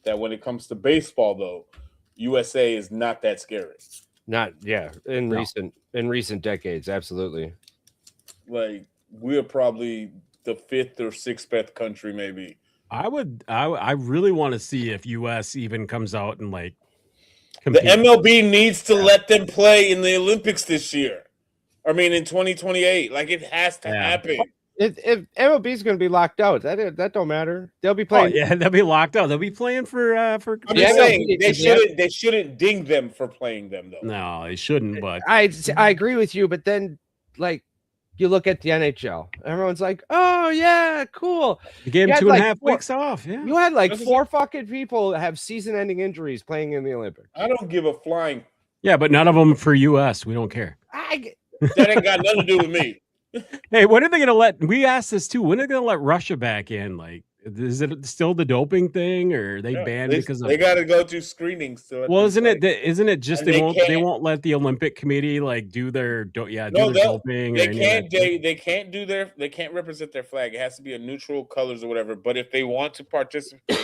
that when it comes to baseball, though, USA is not that scary. In recent decades, absolutely. Like we're probably the 5th or 6th best country, maybe. I really want to see if US even comes out and like compete. The MLB needs to let them play in the Olympics this year. I mean, in 2028, like it has to happen. If MLB is going to be locked out, that don't matter. They'll be playing. Oh, yeah, they'll be locked out. They'll be playing for. I'm just saying they shouldn't ding them for playing them though. No, they shouldn't. But I agree with you. But then, like, you look at the NHL. Everyone's like, "Oh yeah, cool." You gave them 2.5 weeks off. Yeah, you had like 4 fucking people have season-ending injuries playing in the Olympics. I don't give a flying. Yeah, but none of them for US. We don't care. That ain't got nothing to do with me. Hey, when are they going to let? We asked this too. When are they going to let Russia back in? Like, is it still the doping thing, or are they banned because they got to go through screenings? Well, isn't it just they won't let the Olympic Committee like do their doping? They can't represent their flag. It has to be a neutral colors or whatever. But if they want to participate,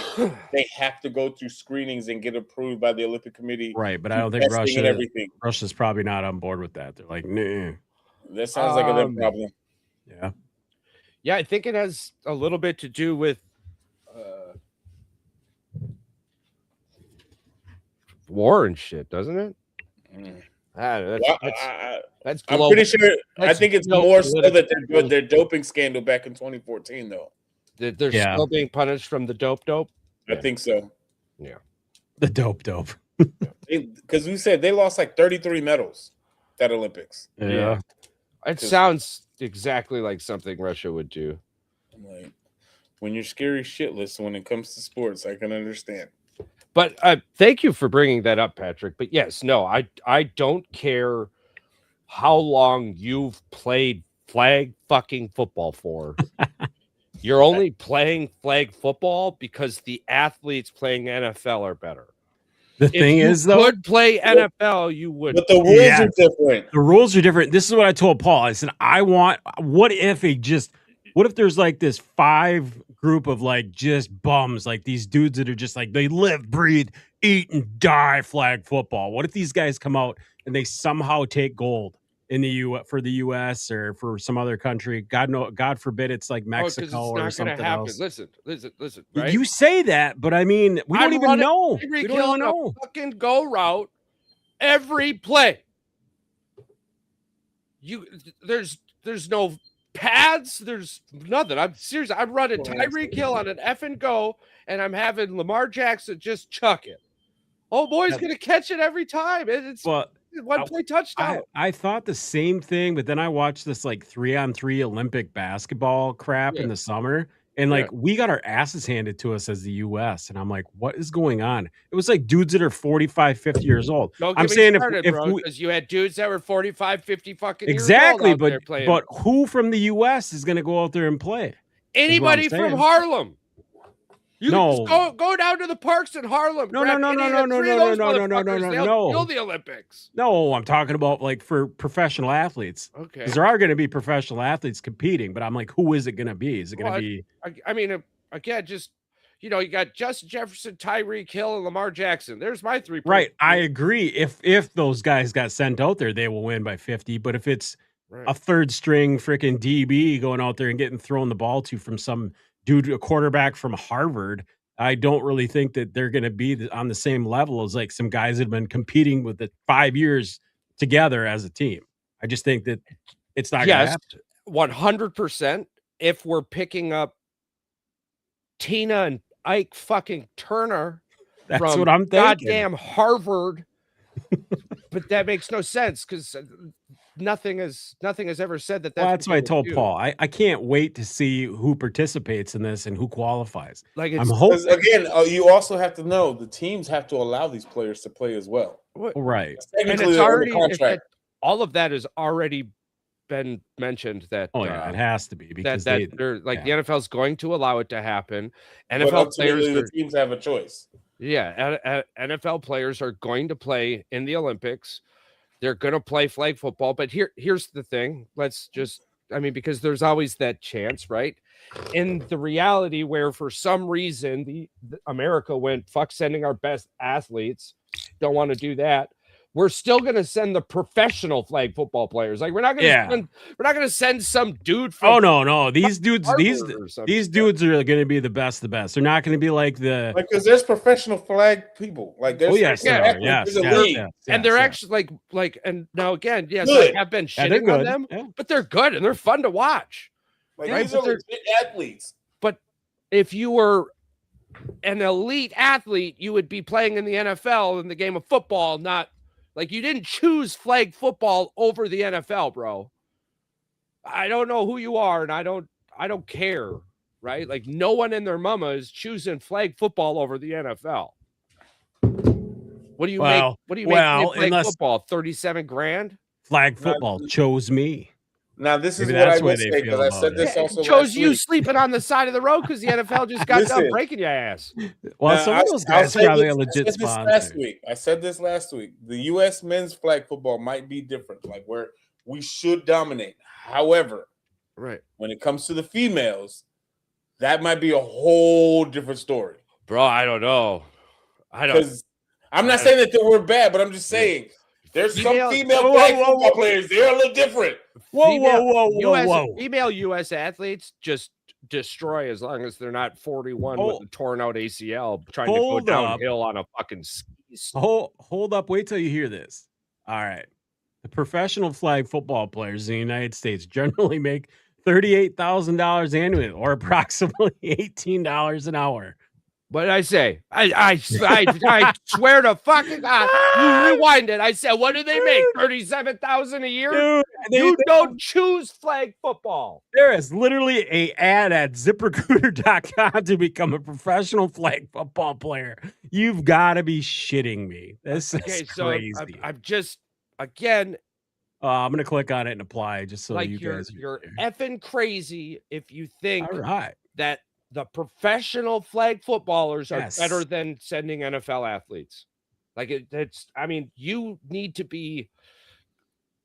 they have to go through screenings and get approved by the Olympic Committee. Right, but I don't think Russia's probably not on board with that. They're like, nah. That sounds like a little problem. Yeah. Yeah, I think it has a little bit to do with war and shit, doesn't it? That's I'm pretty sure. I think it's more so that their doping scandal back in 2014, though. They're still being punished from the dope. I think so. Yeah. The dope. Because we said they lost like 33 medals at Olympics. Yeah. It sounds exactly like something Russia would do. Like, when you're scary shitless when it comes to sports, I can understand. But thank you for bringing that up, Patrick. But yes, no, I don't care how long you've played flag fucking football for. You're only playing flag football because the athletes playing NFL are better. The thing is, though, would play NFL, you would. But the rules are different. The rules are different. This is what I told Paul. I said, what if there's like this 5 group of like just bums, like these dudes that are just like, they live, breathe, eat, and die flag football. What if these guys come out and they somehow take gold in for the US or for some other country? God forbid it's like Mexico or something else. Listen. Right? You say that, but I mean, we don't even know. We don't even know. Fucking go route every play. There's no pads. There's nothing. I'm serious. I'm running Tyreek Hill on an effing go, and I'm having Lamar Jackson just chuck it. Oh, boy's gonna catch it every time. It's one play touchdown. I thought the same thing, but then I watched this like 3-on-3 Olympic basketball crap in the summer, and like we got our asses handed to us as the US, and I'm like, what is going on? It was like dudes that are 45, 50 years old. I'm saying because you had dudes that were 45, 50 fucking exactly, years old but who from the US is going to go out there and play? Anybody from Harlem. You can go down to the parks in Harlem. No. You'll the Olympics. No, I'm talking about like for professional athletes. Okay. Because there are going to be professional athletes competing, but I'm like, who is it going to be? Is it going to be? I mean, again, just, you got Justin Jefferson, Tyreek Hill, and Lamar Jackson. There's my 3 points. Right. I agree. If those guys got sent out there, they will win by 50. But if it's a third string freaking DB going out there and getting thrown the ball to from some dude, a quarterback from Harvard, I don't really think that they're going to be on the same level as like some guys that have been competing with it 5 years together as a team. I just think that it's not going to happen. 100%. If we're picking up Tina and Ike fucking Turner That's from what I'm thinking. goddamn Harvard. But that makes no sense because nothing has ever said that. Well, that's why I told do. Paul. I can't wait to see who participates in this and who qualifies. Like I'm it's hoping. Again, you also have to know the teams have to allow these players to play as well. Right. And Technically, it's they're under already contract. all of that has already been mentioned that Oh yeah, it has to be because they're like the NFL is going to allow it to happen. But NFL players ultimately, the teams have a choice. Yeah, NFL players are going to play in the Olympics. They're going to play flag football, but here's the thing. Because there's always that chance, right? In the reality where for some reason the America went fuck sending our best athletes, don't want to do that. We're still going to send the professional flag football players. Like we're not going to send some dude from no. These dudes are going to be the best. They're not going to be like because there's professional flag people. Like there's yes, and they're actually like and now again, yes, I have been shitting on them, but they're good and they're fun to watch. Like these are legit athletes. But if you were an elite athlete, you would be playing in the NFL in the game of football, not like you didn't choose flag football over the NFL, bro. I don't know who you are, and I don't care, right? Like no one and their mama is choosing flag football over the NFL. What do you make? What do you make flag football? 37 grand? Flag football chose me. Now this is what I will say because I said this also. Chose you sleeping on the side of the road because the NFL just got done breaking your ass. Well, some of those guys probably a legit sponsor. I said this last week. The U.S. men's flag football might be different, like where we should dominate. However, when it comes to the females, that might be a whole different story. Bro, I don't know. I'm not saying that they were bad, but I'm just saying there's some female flag football players. They're a little different. Whoa. Female U.S. athletes just destroy as long as they're not 41 with a torn out ACL trying to go downhill on a fucking skis. Hold up. Wait till you hear this. All right. The professional flag football players in the United States generally make $38,000 annually or approximately $18 an hour. What did I say? I swear to fucking God. You rewind it. I said, what do they make? $37,000 a year? Dude, you don't choose flag football. There is literally an ad at ZipRecruiter.com to become a professional flag football player. You've got to be shitting me. This is crazy. So I'm just, again, I'm going to click on it and apply just so you guys. You're effing crazy if you think that the professional flag footballers are better than sending NFL athletes. Like you need to be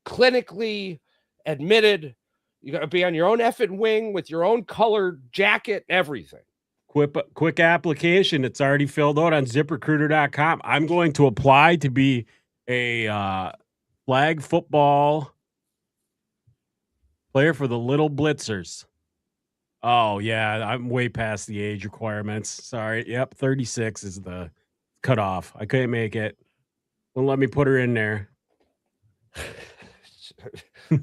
clinically admitted. You got to be on your own effing wing with your own colored jacket, everything. Quick application. It's already filled out on ZipRecruiter.com. I'm going to apply to be a flag football player for the Little Blitzers. Oh, yeah, I'm way past the age requirements. Sorry. Yep, 36 is the cutoff. I couldn't make it. Don't let me put her in there.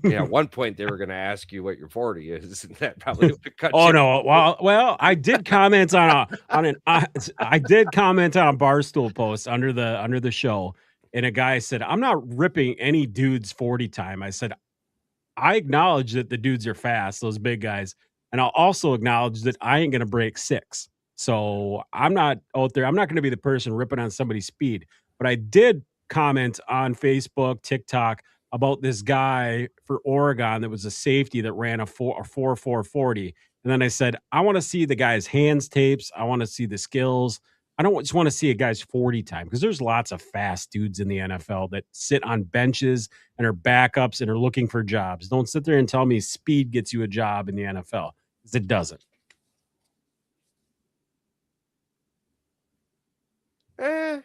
Yeah, at one point they were going to ask you what your 40 is, and that probably would have cut you. No. Well, I did comment I did comment on a Barstool post under the show, and a guy said, "I'm not ripping any dude's 40 time." I said, "I acknowledge that the dudes are fast, those big guys." And I'll also acknowledge that I ain't going to break 6. So I'm not out there. I'm not going to be the person ripping on somebody's speed. But I did comment on Facebook, TikTok about this guy for Oregon that was a safety that ran a 4.40. And then I said, I want to see the guy's hands tapes. I want to see the skills. I don't just want to see a guy's 40 time because there's lots of fast dudes in the NFL that sit on benches and are backups and are looking for jobs. Don't sit there and tell me speed gets you a job in the NFL. It doesn't. As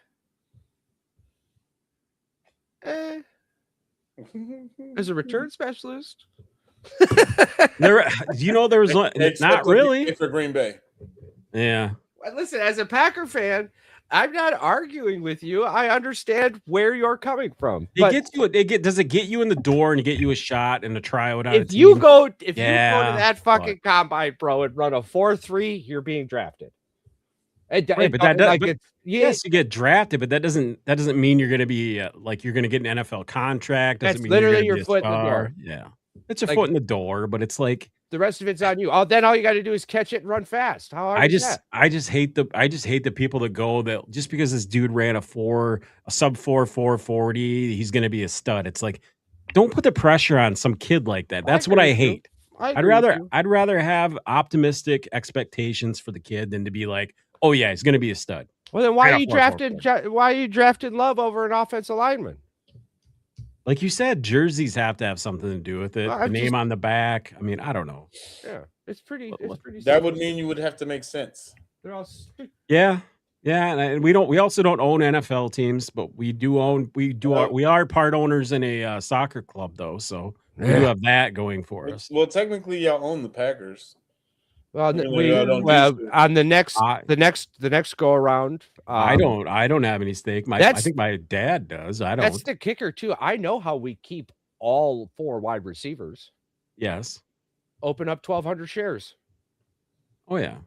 a return specialist, there was not really for Green Bay. Yeah. Listen, as a Packer fan, I'm not arguing with you. I understand where you're coming from. Does it get you in the door and get you a shot and a tryout on if you go to that fucking combine, bro, and run a 4.3, you're being drafted. Right, but that does, like but it's yeah. yes, you get drafted, but that doesn't mean you're going to be like you're going to get an NFL contract. Doesn't That's mean you're going literally to your be a foot in the door. star. Yeah, it's a Like foot in the door, but it's like the rest of it's on you. Then all you got to do is catch it and run fast. How hard is that? I just hate the people that go that just because this dude ran a sub 4.40, he's going to be a stud. It's like, don't put the pressure on some kid like that. That's what I hate. I'd rather have optimistic expectations for the kid than to be like, oh yeah, he's going to be a stud. Well, then why are you drafting Love over an offensive lineman? Like you said, jerseys have to have something to do with it. The name on the back. I mean, I don't know. Yeah, it's pretty. That would mean you would have to make sense. They're all yeah, and we also don't own NFL teams, but we are part owners in a soccer club though, so we do have that going for us. Well, technically, y'all own the Packers. Well, on the next go around, I don't have any stake. I think my dad does. I don't. That's the kicker too. I know how we keep all 4 wide receivers. Yes. Open up 1,200 shares. Oh yeah.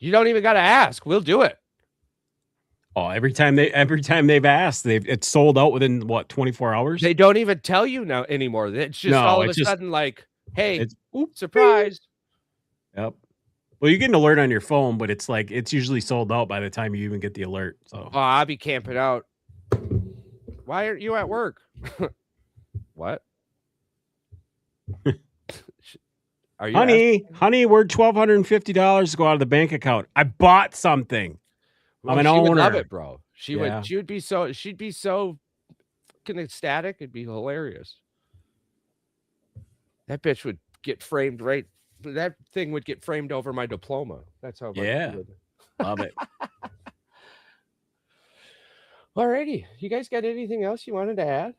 You don't even got to ask. We'll do it. Oh, every time they've asked, it's sold out within 24 hours. They don't even tell you now anymore. It's just all of a sudden like, hey, surprise. Yep. Well, you get an alert on your phone, but it's like it's usually sold out by the time you even get the alert. So I'll be camping out. Why aren't you at work? What? Are you honey, we're $1,250 to go out of the bank account. I bought something. Well, I'm an owner. Would love it, bro. She'd be so fucking ecstatic. It'd be hilarious. That bitch would get framed right. That thing would get framed over my diploma. That's how. Love it. Alrighty, you guys got anything else you wanted to add?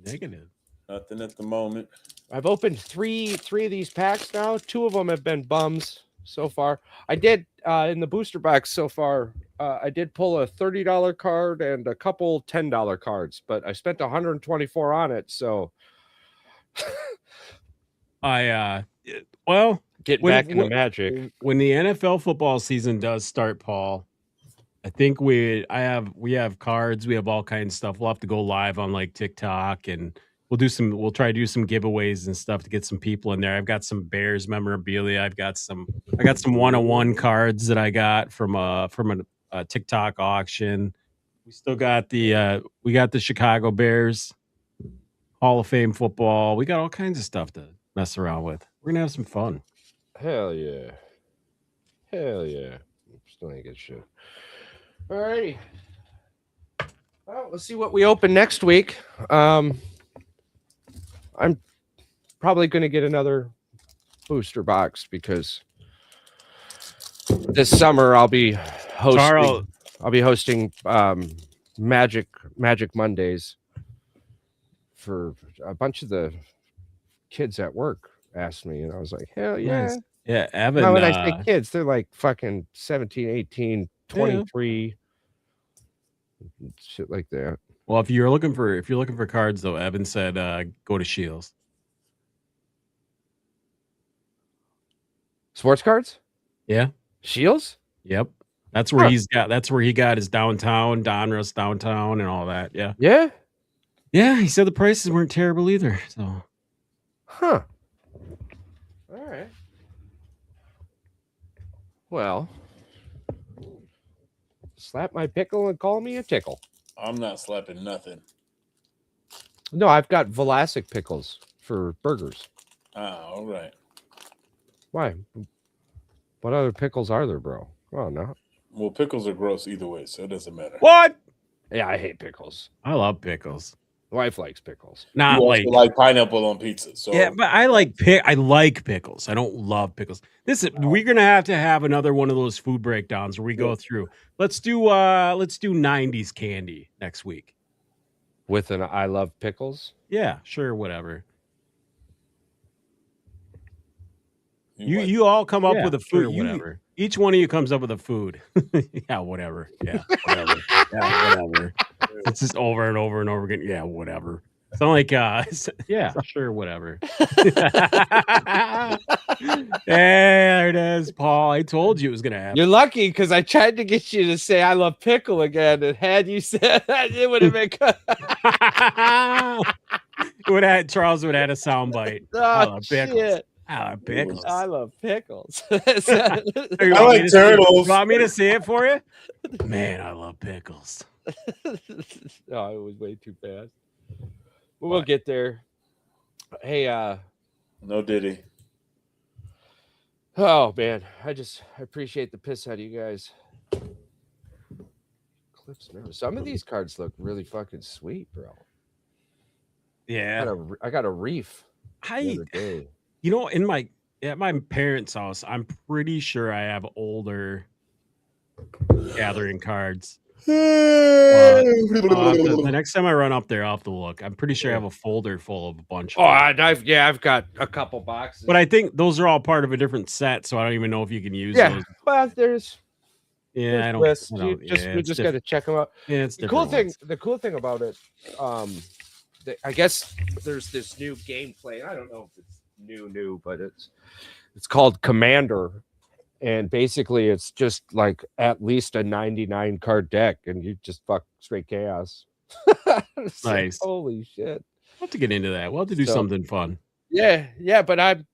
Negative. Nothing at the moment. I've opened three of these packs now. 2 of them have been bums so far. I did in the booster box so far. I did pull a $30 card and a couple $10 cards, but I spent $124 on it. So getting back into Magic. When the NFL football season does start, Paul, I think we have cards, we have all kinds of stuff. We'll have to go live on like TikTok and we'll try to do some giveaways and stuff to get some people in there. I've got some Bears memorabilia. I got some 101 cards that I got from a TikTok auction. We still got the Chicago Bears Hall of Fame football. We got all kinds of stuff to mess around with. We're gonna have some fun. Hell yeah. Still ain't good shit. Alrighty. Well, let's see what we open next week. I'm probably going to get another booster box because this summer I'll be hosting Magic Mondays for a bunch of the kids at work asked me, and I was like, hell yeah. Nice. Yeah, Evan. Now, when I say kids, they're like fucking 17, 18, 23, shit like that. Well, if you're looking for cards, though, Evan said go to Shields. Sports cards? Yeah. Shields? Yep. That's where he got his Donruss downtown and all that. Yeah. Yeah. Yeah. He said the prices weren't terrible either. So. Huh. All right. Well, slap my pickle and call me a tickle. I'm not slapping nothing. No, I've got Vlasic pickles for burgers. All right. Why? What other pickles are there, bro? Oh, no. Well, pickles are gross either way, so it doesn't matter. What? Yeah, I hate pickles. I love pickles. Wife likes pickles. Not like pineapple on pizza. So yeah, but I like pickles. I don't love pickles. We're gonna have to have another one of those food breakdowns where we go through. Let's do 90s candy next week. With an I love pickles? Yeah, sure, whatever. You all come up with a food. Sure, whatever. Each one of you comes up with a food. Yeah, whatever. Yeah, whatever. Yeah, whatever. It's just over and over and over again. Yeah, whatever. It's not like, yeah, sure, whatever. There it is, Paul. I told you it was gonna happen. You're lucky because I tried to get you to say I love pickle again, and had you said that, it would have been Charles would have had a soundbite. I love pickles. shit. I love pickles. I love pickles. You I want me like to say- turtles. You want me to say it for you? Man, I love pickles. Oh, it was way too fast. But we'll get there. Hey, No Diddy. oh man, I appreciate the piss out of you guys. Clips nervous. Some of these cards look really fucking sweet, bro. Yeah. I got a reef the I other day. You know, at my parents' house, I'm pretty sure I have older gathering cards. The next time I run up there, I'll have to look. I'm pretty sure I have a folder full of a bunch. Oh, I've got a couple boxes. But I think those are all part of a different set, so I don't even know if you can use those. Well, there's Yeah, lists. I don't. We just got to check them out. Yeah, it's The cool different thing. The cool thing about it, I guess there's this new gameplay. I don't know if it's new, but it's called Commander, and basically it's just like at least a 99 card deck, and you just fuck straight chaos. It's like, Nice. holy shit! We'll have to get into that. We'll have to do something fun. Yeah. But I'm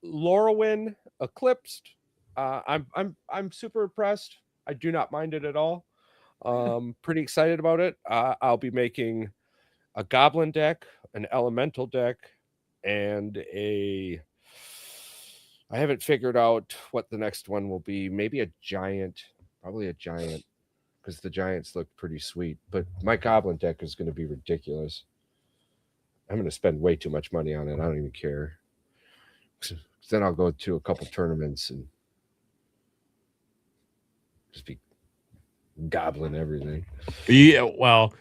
Lorwyn Eclipsed. I'm super impressed. I do not mind it at all. Pretty excited about it. I'll be making a goblin deck, an elemental deck, and I haven't figured out what the next one will be. Maybe a giant, probably a giant, because the giants look pretty sweet. But my goblin deck is going to be ridiculous. I'm going to spend way too much money on it. I don't even care. Then I'll go to a couple tournaments and just be gobbling everything. Yeah, well,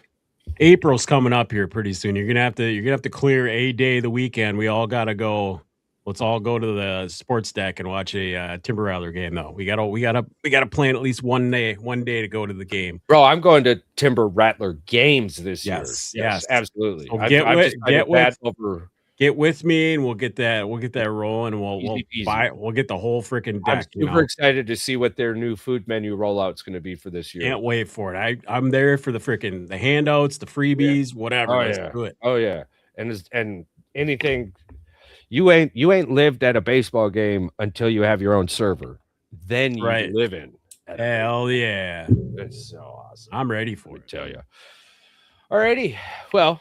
April's coming up here pretty soon. You're gonna have to clear a day of the weekend. We all gotta go. Let's all go to the sports deck and watch a Timber Rattler game. Though we gotta plan at least one day to go to the game. Bro, I'm going to Timber Rattler games this year. Yes, absolutely. So Get get with me, and we'll get that rolling, and we'll get the whole freaking deck. I'm super excited to see what their new food menu rollout's going to be for this year. Can't wait for it. I'm there for the handouts, the freebies, whatever. Let's do it. Oh yeah, and anything. You ain't lived at a baseball game until you have your own server. Then you live in. Hell yeah, it's so awesome. I'm ready for it. Tell you. Alrighty, well.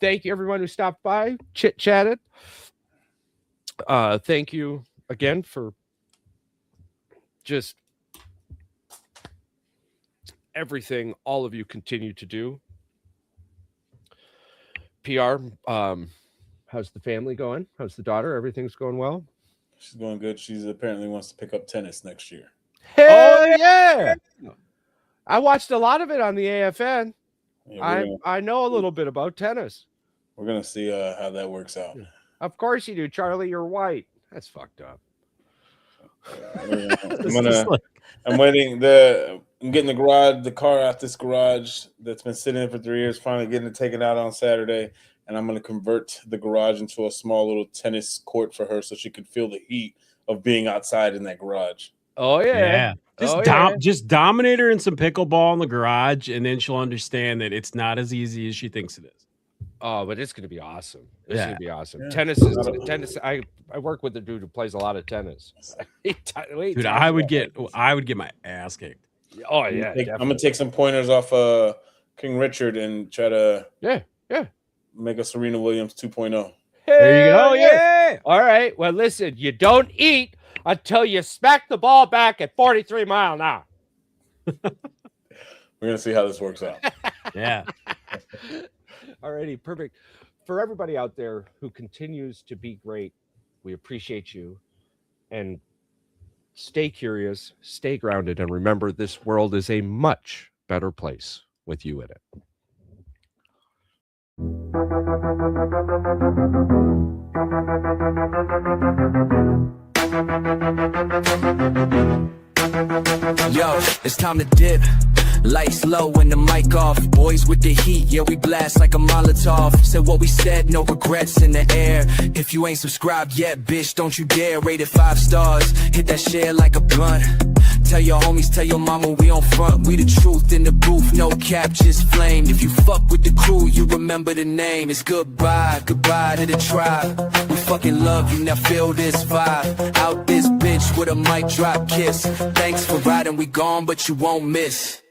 Thank you, everyone who stopped by, chit-chatted. Thank you again for just everything all of you continue to do. PR, how's the family going? How's the daughter? Everything's going well? She's going good. She's apparently wants to pick up tennis next year. Hell yeah! I watched a lot of it on the AFN. Yeah, I know a little bit about tennis. We're gonna see how that works out. Of course you do, Charlie. You're white. That's fucked up. I'm waiting. I'm getting the car out this garage that's been sitting for 3 years. Finally getting it taken out on Saturday, and I'm gonna convert the garage into a small little tennis court for her, so she could feel the heat of being outside in that garage. Oh yeah. Just dominate her in some pickleball in the garage, and then she'll understand that it's not as easy as she thinks it is. Oh, but it's going to be awesome. It's going to be awesome. Yeah. Tennis. I work with a dude who plays a lot of tennis. Dude, I would get my ass kicked. Oh yeah. I'm gonna take some pointers off King Richard and try to make a Serena Williams 2.0. There you go. Yeah. All right. Well, listen, you don't eat until you smack the ball back at 43 miles an hour. We're gonna see how this works out. Yeah. Alrighty, perfect. For everybody out there who continues to be great, we appreciate you. And stay curious, stay grounded, and remember this world is a much better place with you in it. Yo, it's time to dip. Lights low and the mic off. Boys with the heat, yeah, we blast like a Molotov. Said what we said, no regrets in the air. If you ain't subscribed yet, bitch, don't you dare. Rate it 5 stars, hit that share like a blunt. Tell your homies, tell your mama we on front. We the truth in the booth, no cap, just flame. If you fuck with the crew, you remember the name. It's goodbye, goodbye to the tribe. We fucking love you, now feel this vibe. Out this bitch with a mic drop kiss. Thanks for riding, we gone, but you won't miss.